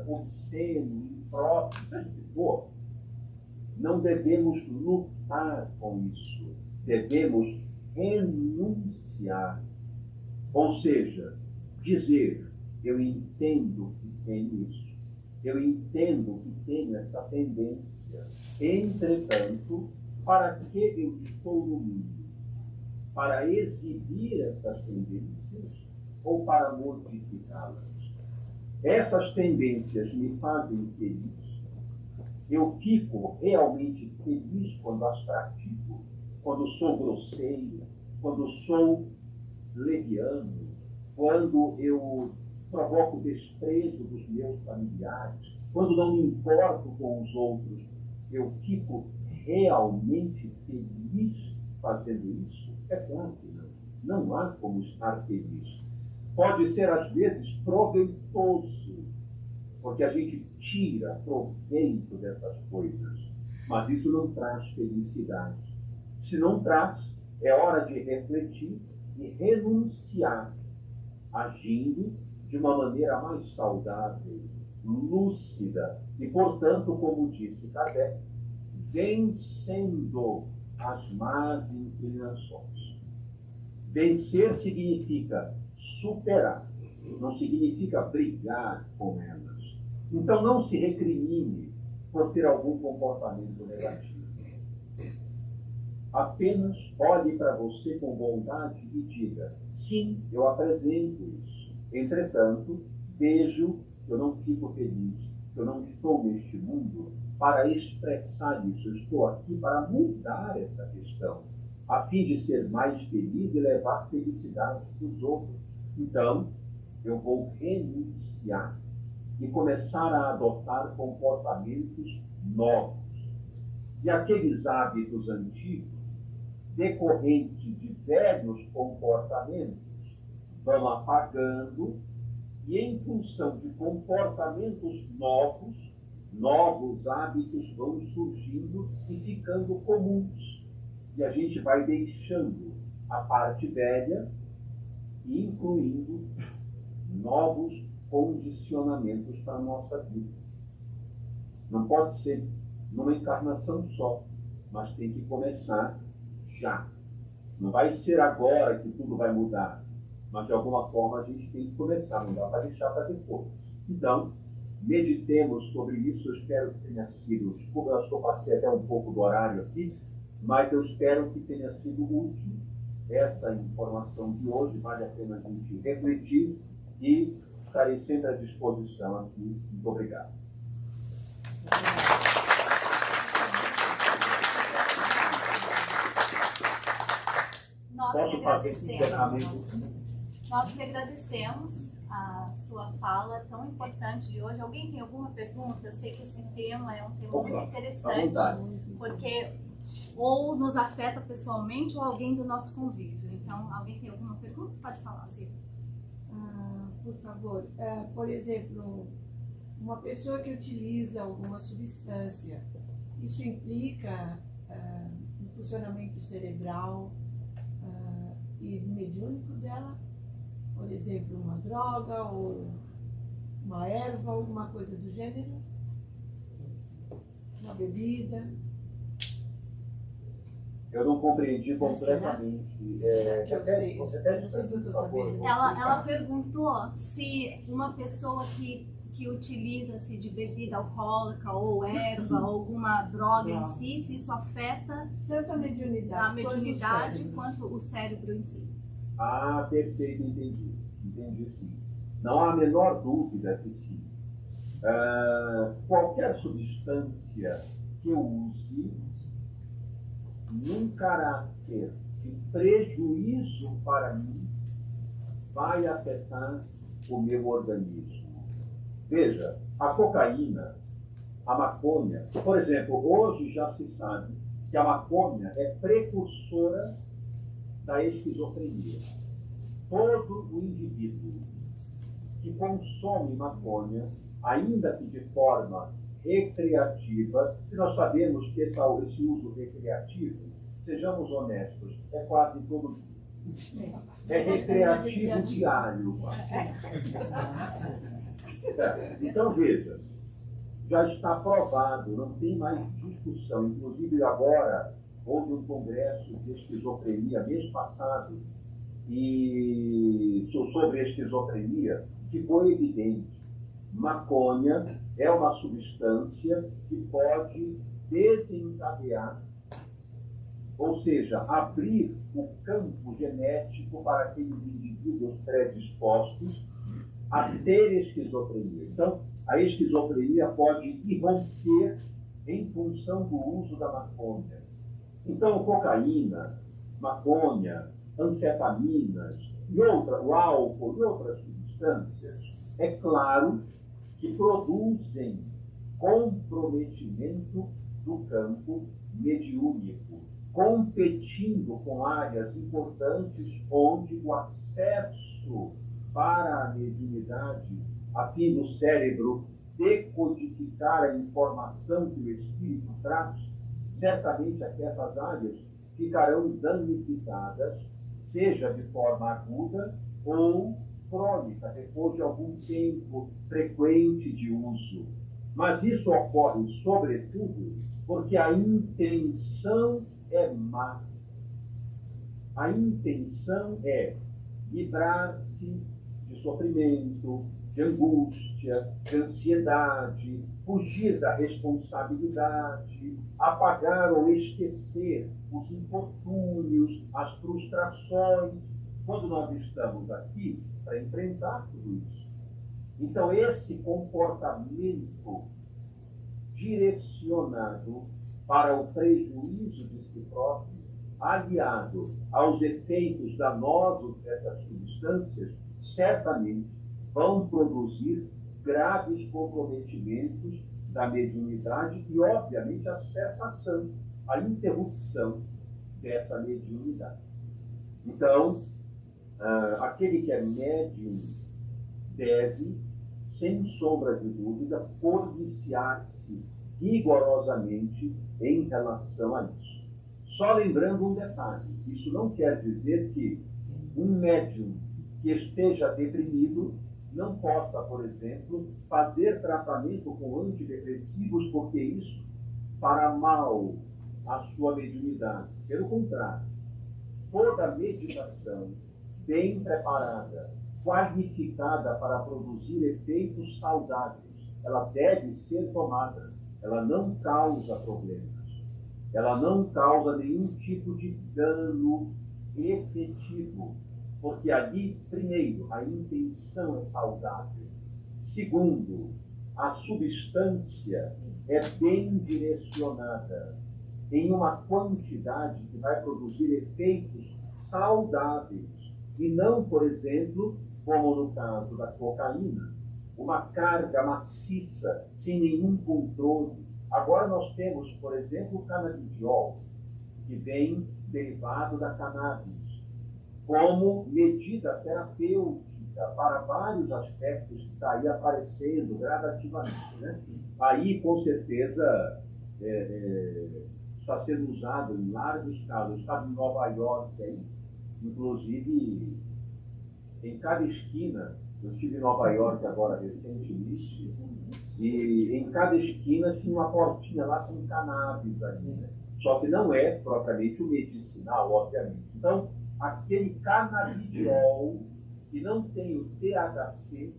S1: obsceno, impróprio, seja o que for, não devemos lutar com isso, devemos renunciar. Ou seja, dizer: eu entendo que tenho isso, eu entendo que tenho essa tendência, entretanto, para que eu estou no mundo? Para exibir essas tendências ou para modificá-las? Essas tendências me fazem feliz. Eu fico realmente feliz quando as pratico, quando sou grosseiro, quando sou leviano, quando eu provoco desprezo dos meus familiares, quando não me importo com os outros. Eu fico realmente feliz fazendo isso? É claro que não. Não há como estar feliz. Pode ser, às vezes, proveitoso, porque a gente tira proveito dessas coisas, mas isso não traz felicidade. Se não traz, é hora de refletir e renunciar, agindo de uma maneira mais saudável, lúcida e, portanto, como disse Kardec, vencendo as más inclinações. Vencer significa superar, não significa brigar com elas. Então não se recrimine por ter algum comportamento negativo. Apenas olhe para você com bondade e diga: sim, eu apresento isso. Entretanto, vejo que eu não fico feliz, que eu não estou neste mundo para expressar isso. Eu estou aqui para mudar essa questão, a fim de ser mais feliz e levar felicidade para os outros. Então, eu vou renunciar e começar a adotar comportamentos novos. E aqueles hábitos antigos, decorrentes de velhos comportamentos, vão apagando e, em função de comportamentos novos, novos hábitos vão surgindo e ficando comuns. E a gente vai deixando a parte velha e incluindo novos condicionamentos para a nossa vida. Não pode ser numa encarnação só, mas tem que começar já. Não vai ser agora que tudo vai mudar, mas de alguma forma a gente tem que começar, não dá para deixar para depois. Então, meditemos sobre isso. Eu espero que tenha sido, desculpa, eu acho que eu passei até um pouco do horário aqui, mas eu espero que tenha sido útil essa informação de hoje. Vale a pena a gente refletir e estarei sempre à disposição aqui. Muito obrigado. Posso fazer esse encerramento?
S2: Nós que agradecemos a sua fala tão importante de hoje. Alguém tem alguma pergunta? Eu sei que esse tema é um tema muito interessante, porque ou nos afeta pessoalmente ou alguém do nosso convívio. Então, alguém tem alguma pergunta? Pode falar, Zilda.
S3: Por favor, por exemplo, uma pessoa que utiliza alguma substância, isso implica no funcionamento cerebral e mediúnico dela? Por exemplo, uma droga ou uma erva, alguma coisa do gênero? Uma bebida?
S1: Eu não compreendi completamente.
S2: Ela perguntou se uma pessoa que utiliza-se de bebida alcoólica ou erva ou alguma droga em si, se isso afeta
S3: tanto a mediunidade
S2: quanto o cérebro em si.
S1: Ah, perfeito, entendi. Entendi, sim. Não há a menor dúvida que sim. Qualquer substância que eu use num caráter de prejuízo para mim vai afetar o meu organismo. Veja, a cocaína, a maconha, por exemplo, hoje já se sabe que a maconha é precursora da esquizofrenia. Todo o indivíduo que consome maconha, ainda que de forma recreativa, e nós sabemos que esse uso recreativo, sejamos honestos, é quase todo dia. É recreativo diário. Então, veja, já está provado, não tem mais discussão. Inclusive, agora, houve um congresso de esquizofrenia mês passado, e sobre a esquizofrenia, ficou evidente. Maconha é uma substância que pode desencadear, ou seja, abrir o campo genético para aqueles indivíduos predispostos a ter esquizofrenia. Então, a esquizofrenia pode irromper em função do uso da maconha. Então, cocaína, maconha, anfetaminas, o álcool e outras substâncias, é claro que produzem comprometimento do campo mediúnico, competindo com áreas importantes onde o acesso para a mediunidade, a fim do cérebro decodificar a informação que o espírito traz, certamente essas áreas ficarão danificadas, seja de forma aguda ou crônica, depois de algum tempo frequente de uso. Mas isso ocorre, sobretudo, porque a intenção é má. A intenção é livrar-se de sofrimento, de angústia, de ansiedade, fugir da responsabilidade, apagar ou esquecer os infortúnios, as frustrações, quando nós estamos aqui para enfrentar tudo isso. Então, esse comportamento direcionado para o prejuízo de si próprio, aliado aos efeitos danosos dessas substâncias, certamente vão produzir graves comprometimentos da mediunidade e, obviamente, a cessação, a interrupção dessa mediunidade. Então, aquele que é médium deve, sem sombra de dúvida, policiar-se rigorosamente em relação a isso. Só lembrando um detalhe, isso não quer dizer que um médium que esteja deprimido não possa, por exemplo, fazer tratamento com antidepressivos, porque isso, para mal a sua mediunidade. Pelo contrário, toda meditação bem preparada, qualificada para produzir efeitos saudáveis, ela deve ser tomada. Ela não causa problemas. Ela não causa nenhum tipo de dano efetivo. Porque ali, primeiro, a intenção é saudável. Segundo, a substância é bem direcionada em uma quantidade que vai produzir efeitos saudáveis. E não, por exemplo, como no caso da cocaína, uma carga maciça, sem nenhum controle. Agora nós temos, por exemplo, o canabidiol, que vem derivado da cannabis, como medida terapêutica para vários aspectos que está aí aparecendo gradativamente. Né? Aí, com certeza, está sendo usado em larga escala. O estado de Nova York, aí, inclusive, em cada esquina, eu estive em Nova York agora recentemente, e em cada esquina tinha uma portinha lá com cannabis ali, né? Só que não é propriamente o medicinal, obviamente. Então, aquele canabidiol que não tem o THC,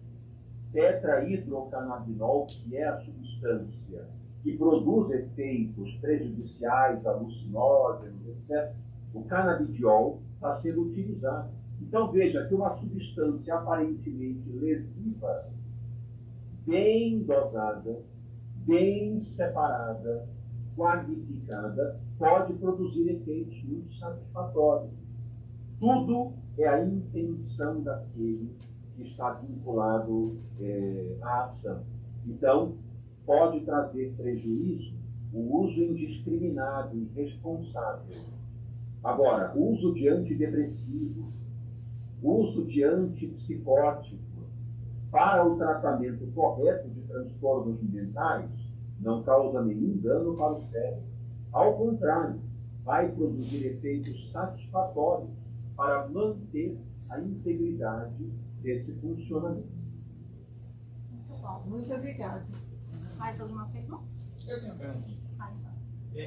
S1: tetrahidrocannabinol, que é a substância que produz efeitos prejudiciais, alucinógenos, etc., o canabidiol está sendo utilizado. Então, veja que uma substância aparentemente lesiva, bem dosada, bem separada, qualificada, pode produzir efeitos muito satisfatórios. Tudo é a intenção daquele que está vinculado à ação. Então, pode trazer prejuízo o uso indiscriminado e irresponsável. Agora, o uso de antidepressivo, o uso de antipsicótico para o tratamento correto de transtornos mentais não causa nenhum dano para o cérebro. Ao contrário, vai produzir efeitos satisfatórios para manter a integridade desse funcionamento.
S2: Muito bom.
S3: Muito obrigada.
S2: Mais alguma pergunta?
S4: Eu tenho uma pergunta.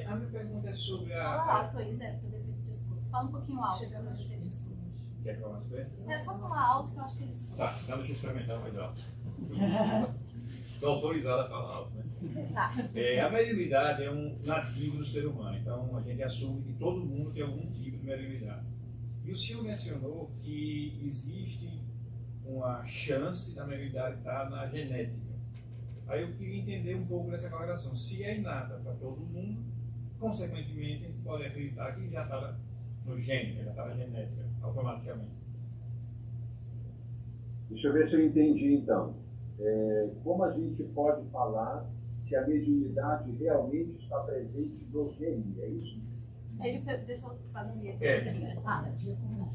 S4: A minha pergunta é sobre
S2: Fala alto aí, Zé, para ver se ele escuta. Fala um pouquinho alto para ver se ele escuta.
S4: Quer que eu mais coisa?
S2: É só falar alto que eu acho que ele escuta.
S4: Tá, então deixa eu experimentar mais alto. Estou autorizado a falar alto, né?
S2: Tá.
S4: A mediunidade é um nativo do ser humano, então a gente assume que todo mundo tem algum tipo de mediunidade. E o senhor mencionou que existe uma chance da mediunidade estar na genética. Aí eu queria entender um pouco dessa correlação. Se é inata para todo mundo, consequentemente a gente pode acreditar que já está no gene, já está na genética, automaticamente.
S1: Deixa eu ver se eu entendi, então. Como a gente pode falar se a mediunidade realmente está presente no gene, é isso?
S2: Deixa eu traduzir aqui.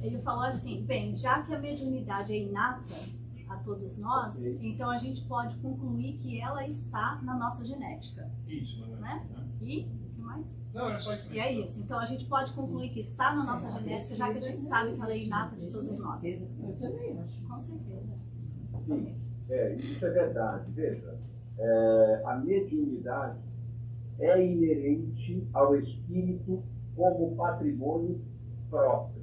S2: Ele falou assim, bem, já que a mediunidade é inata a todos nós, então a gente pode concluir que ela está na nossa genética.
S4: Isso,
S2: né? E o que mais?
S4: Não, era só isso mesmo.
S2: E é isso. Então a gente pode concluir que está na nossa genética, já que a gente sabe que ela é inata de todos nós.
S3: Eu também acho.
S2: Com certeza.
S1: Sim, isso é verdade. Veja, a mediunidade é inerente ao espírito como patrimônio próprio.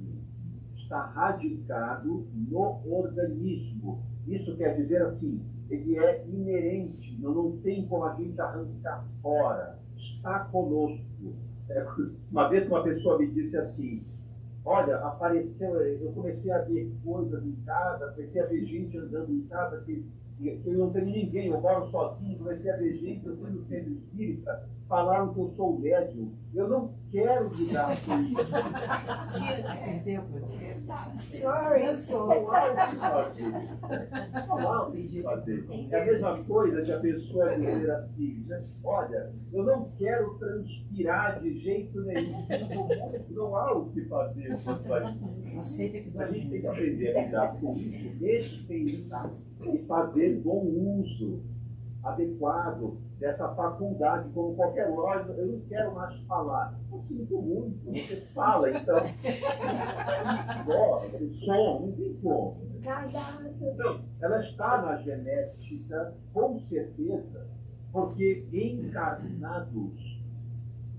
S1: Está radicado no organismo. Isso quer dizer assim, ele é inerente, não tem como a gente arrancar fora. Está conosco. Uma vez uma pessoa me disse assim, olha, eu comecei a ver coisas em casa, comecei a ver gente andando em casa que eu não tenho ninguém, eu moro sozinho, comecei a ver gente, eu fui no centro espírita, falaram que eu sou médium. Eu não quero lidar com isso.
S3: Perdeu.
S1: Sorry, é a mesma coisa que a pessoa dizer assim, né? Olha, eu não quero transpirar de jeito nenhum, não há o que fazer quanto a isso. A gente tem que aprender a lidar com isso, respeitar e fazer bom uso adequado dessa faculdade, como qualquer loja. Eu não quero mais falar. Eu sinto muito, você fala, então. Som, não tem como. Então, ela está na genética, com certeza, porque encarnados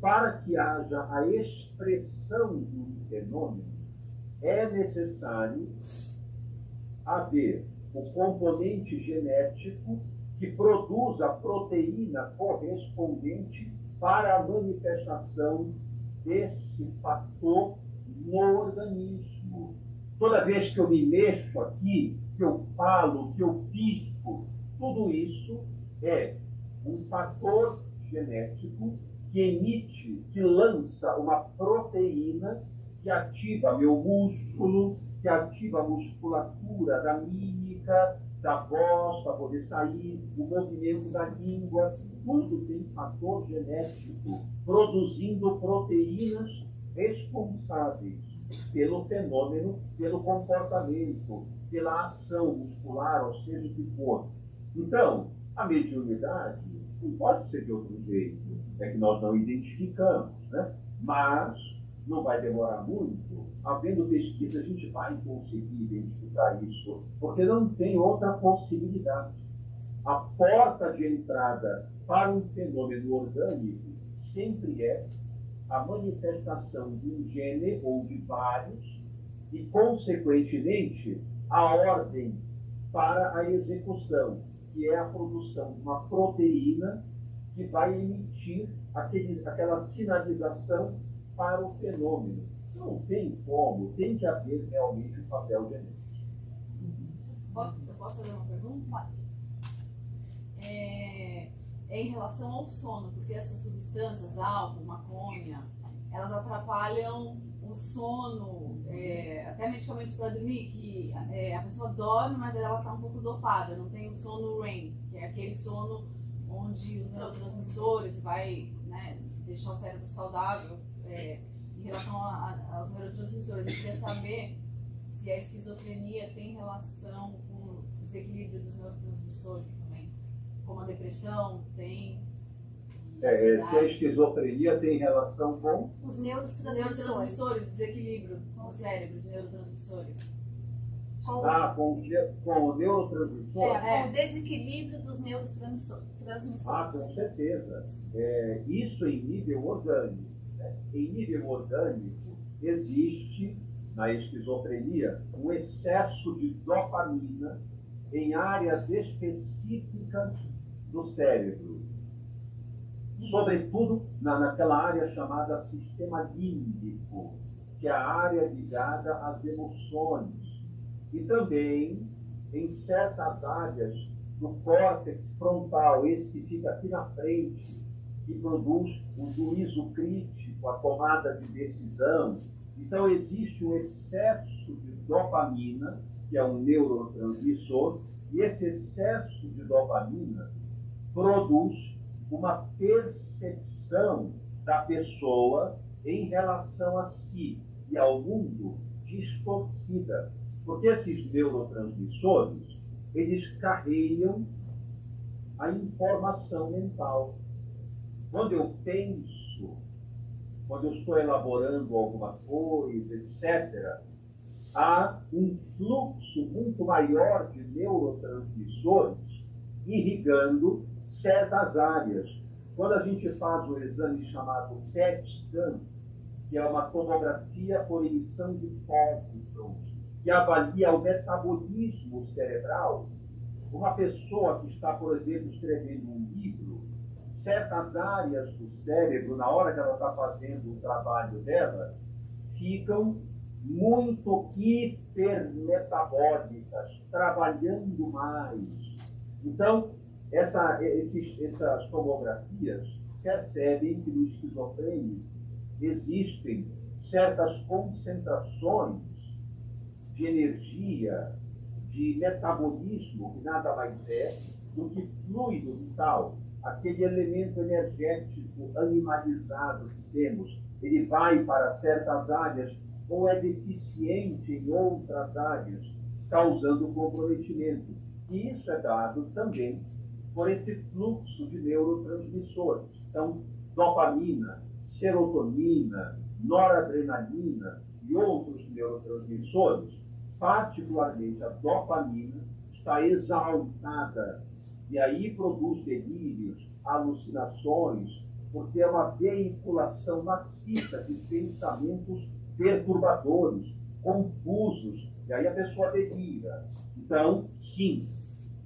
S1: para que haja a expressão de um fenômeno, é necessário haver o componente genético que produz a proteína correspondente para a manifestação desse fator no organismo. Toda vez que eu me mexo aqui, que eu falo, que eu pisco, tudo isso é um fator genético que emite, que lança uma proteína que ativa meu músculo, que ativa a musculatura da mímica, da voz, para poder sair, o movimento da língua. Tudo tem fator genético, produzindo proteínas responsáveis pelo fenômeno, pelo comportamento, pela ação muscular, ou seja o que for. Então, a mediunidade não pode ser de outro jeito, é que nós não identificamos, né? Mas não vai demorar muito. Havendo pesquisa, a gente vai conseguir identificar isso, porque não tem outra possibilidade. A porta de entrada para um fenômeno orgânico sempre é a manifestação de um gene ou de vários e, consequentemente, a ordem para a execução, que é a produção de uma proteína que vai emitir aquela sinalização para o fenômeno. Não tem como, tem que haver realmente um papel genético.
S5: Eu posso fazer uma pergunta?
S2: Pode.
S5: É em relação ao sono, porque essas substâncias, álcool, maconha, elas atrapalham o sono, até medicamentos para dormir, que a pessoa dorme, mas ela está um pouco dopada, não tem o sono REM, que é aquele sono onde os neurotransmissores vai, né, deixar o cérebro saudável em relação aos neurotransmissores. Eu queria saber se a esquizofrenia tem relação com o desequilíbrio dos neurotransmissores também, como a depressão tem.
S1: Se a esquizofrenia tem relação com
S2: Os neurotransmissores,
S5: desequilíbrio no cérebro, de neurotransmissores.
S2: Com
S1: o neurotransmissor?
S2: com o desequilíbrio dos neurotransmissores.
S1: Com certeza. Isso em nível orgânico. Né? Em nível orgânico, existe na esquizofrenia um excesso de dopamina em áreas específicas do cérebro. Sobretudo naquela área chamada sistema límbico, que é a área ligada às emoções. E também em certas áreas do córtex frontal, esse que fica aqui na frente, que produz o juízo crítico, a tomada de decisão. Então, existe um excesso de dopamina, que é um neurotransmissor, e esse excesso de dopamina produz uma percepção da pessoa em relação a si e ao mundo distorcida. Porque esses neurotransmissores, eles carregam a informação mental. Quando eu penso, quando eu estou elaborando alguma coisa, etc., há um fluxo muito maior de neurotransmissores irrigando certas áreas. Quando a gente faz o exame chamado PET scan, que é uma tomografia por emissão de fósforo, que avalia o metabolismo cerebral, uma pessoa que está, por exemplo, escrevendo um livro, certas áreas do cérebro, na hora que ela está fazendo o trabalho dela, ficam muito hipermetabólicas, trabalhando mais. Então, essas tomografias percebem que no esquizofrênico existem certas concentrações de energia, de metabolismo, que nada mais é do que fluido vital, aquele elemento energético animalizado que temos. Ele vai para certas áreas ou é deficiente em outras áreas, causando comprometimento. E isso é dado também por esse fluxo de neurotransmissores. Então, dopamina, serotonina, noradrenalina e outros neurotransmissores, particularmente a dopamina, está exaltada e aí produz delírios, alucinações, porque é uma veiculação maciça de pensamentos perturbadores, confusos, e aí a pessoa delira. Então, sim,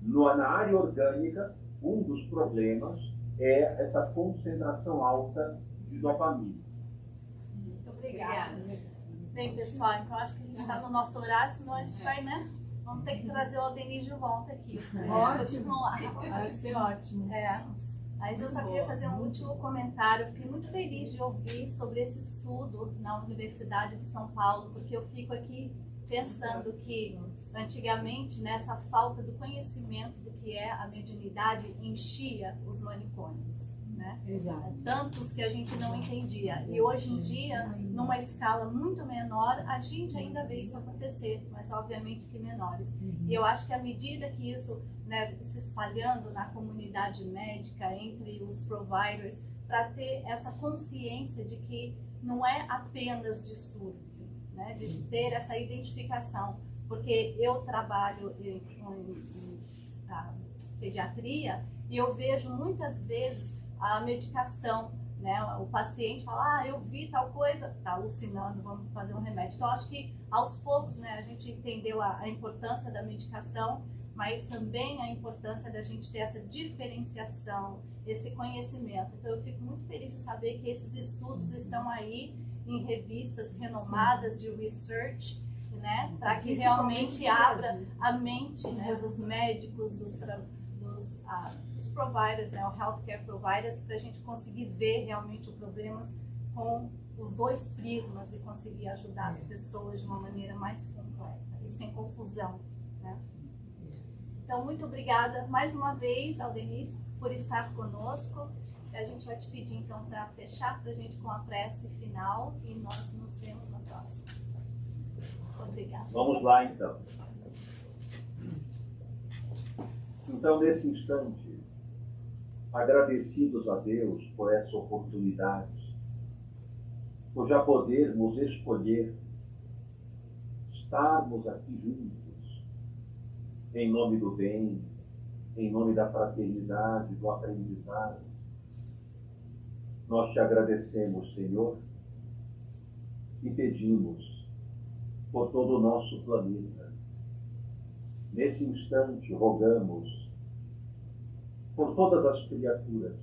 S1: na área orgânica, um dos problemas é essa concentração alta de dopamina.
S2: Muito obrigada. Bem, pessoal, então acho que a gente está no nosso horário, senão a gente vai, né? Vamos ter que trazer o Aldenir de volta aqui.
S3: Ótimo. Vai ser ótimo.
S2: Mas eu só queria fazer um último comentário. Eu fiquei muito feliz de ouvir sobre esse estudo na Universidade de São Paulo, porque eu fico aqui pensando que antigamente, né, essa falta do conhecimento do que é a mediunidade enchia os manicômios, né?
S3: Exato.
S2: Tantos que a gente não entendia. E hoje em dia, numa escala muito menor, a gente ainda vê isso acontecer, mas obviamente que menores. E eu acho que à medida que isso, né, se espalhando na comunidade médica, entre os providers, para ter essa consciência de que não é apenas distúrbio, né, de ter essa identificação, porque eu trabalho em pediatria e eu vejo muitas vezes a medicação, né, o paciente fala, eu vi tal coisa, tá alucinando, vamos fazer um remédio. Então acho que aos poucos, né, a gente entendeu a importância da medicação, mas também a importância da gente ter essa diferenciação, esse conhecimento. Então eu fico muito feliz de saber que esses estudos estão aí em revistas renomadas de research, né, para que realmente abra a mente, né, dos médicos, dos providers, né, o healthcare providers, para a gente conseguir ver realmente o problema com os dois prismas e conseguir ajudar as pessoas de uma maneira mais completa e sem confusão, né? Então, muito obrigada mais uma vez, Aldenir, por estar conosco. A gente vai te pedir, então, para fechar para a gente com a prece final e nós nos vemos na próxima. Obrigada.
S1: Vamos lá, então. Então, nesse instante, agradecidos a Deus por essa oportunidade, por já podermos escolher estarmos aqui juntos, em nome do bem, em nome da fraternidade, do aprendizado, nós te agradecemos, Senhor, e pedimos por todo o nosso planeta. Nesse instante, rogamos por todas as criaturas,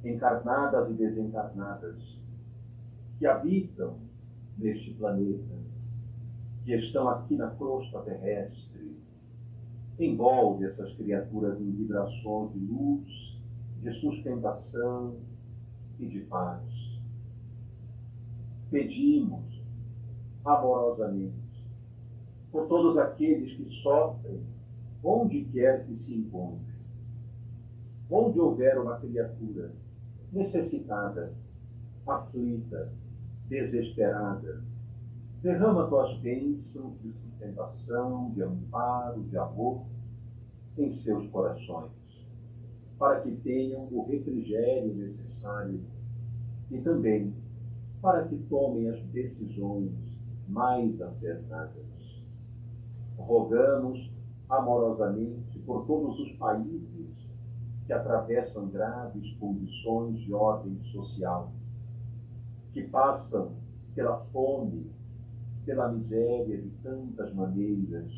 S1: encarnadas e desencarnadas, que habitam neste planeta, que estão aqui na crosta terrestre. Envolve essas criaturas em vibrações de luz, de sustentação e de paz. Pedimos amorosamente por todos aqueles que sofrem, onde quer que se encontrem. Onde houver uma criatura necessitada, aflita, desesperada, derrama tuas bênçãos de sustentação, de amparo, de amor em seus corações, para que tenham o refrigério necessário e também para que tomem as decisões mais acertadas. Rogamos amorosamente por todos os países que atravessam graves condições de ordem social, que passam pela fome, pela miséria de tantas maneiras,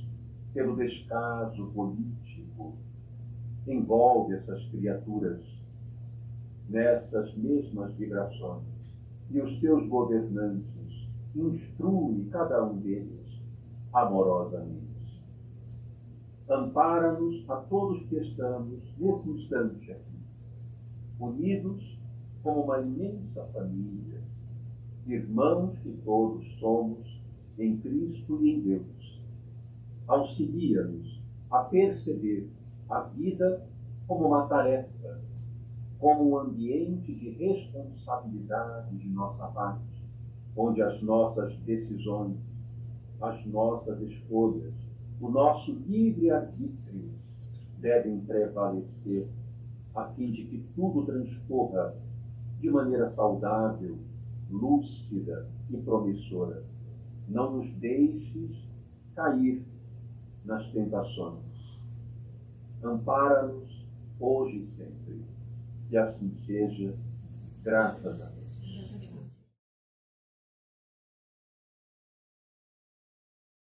S1: pelo descaso político. Envolve essas criaturas nessas mesmas vibrações e os seus governantes instrui cada um deles amorosamente. Ampara-nos a todos que estamos nesse instante aqui, unidos como uma imensa família, irmãos que todos somos em Cristo e em Deus. Auxilia-nos a perceber a vida como uma tarefa, como um ambiente de responsabilidade de nossa parte, onde as nossas decisões, as nossas escolhas, o nosso livre-arbítrio devem prevalecer, a fim de que tudo transcorra de maneira saudável, lúcida e promissora. Não nos deixes cair nas tentações. Ampara-nos hoje e sempre. Que assim seja, Graças a Deus.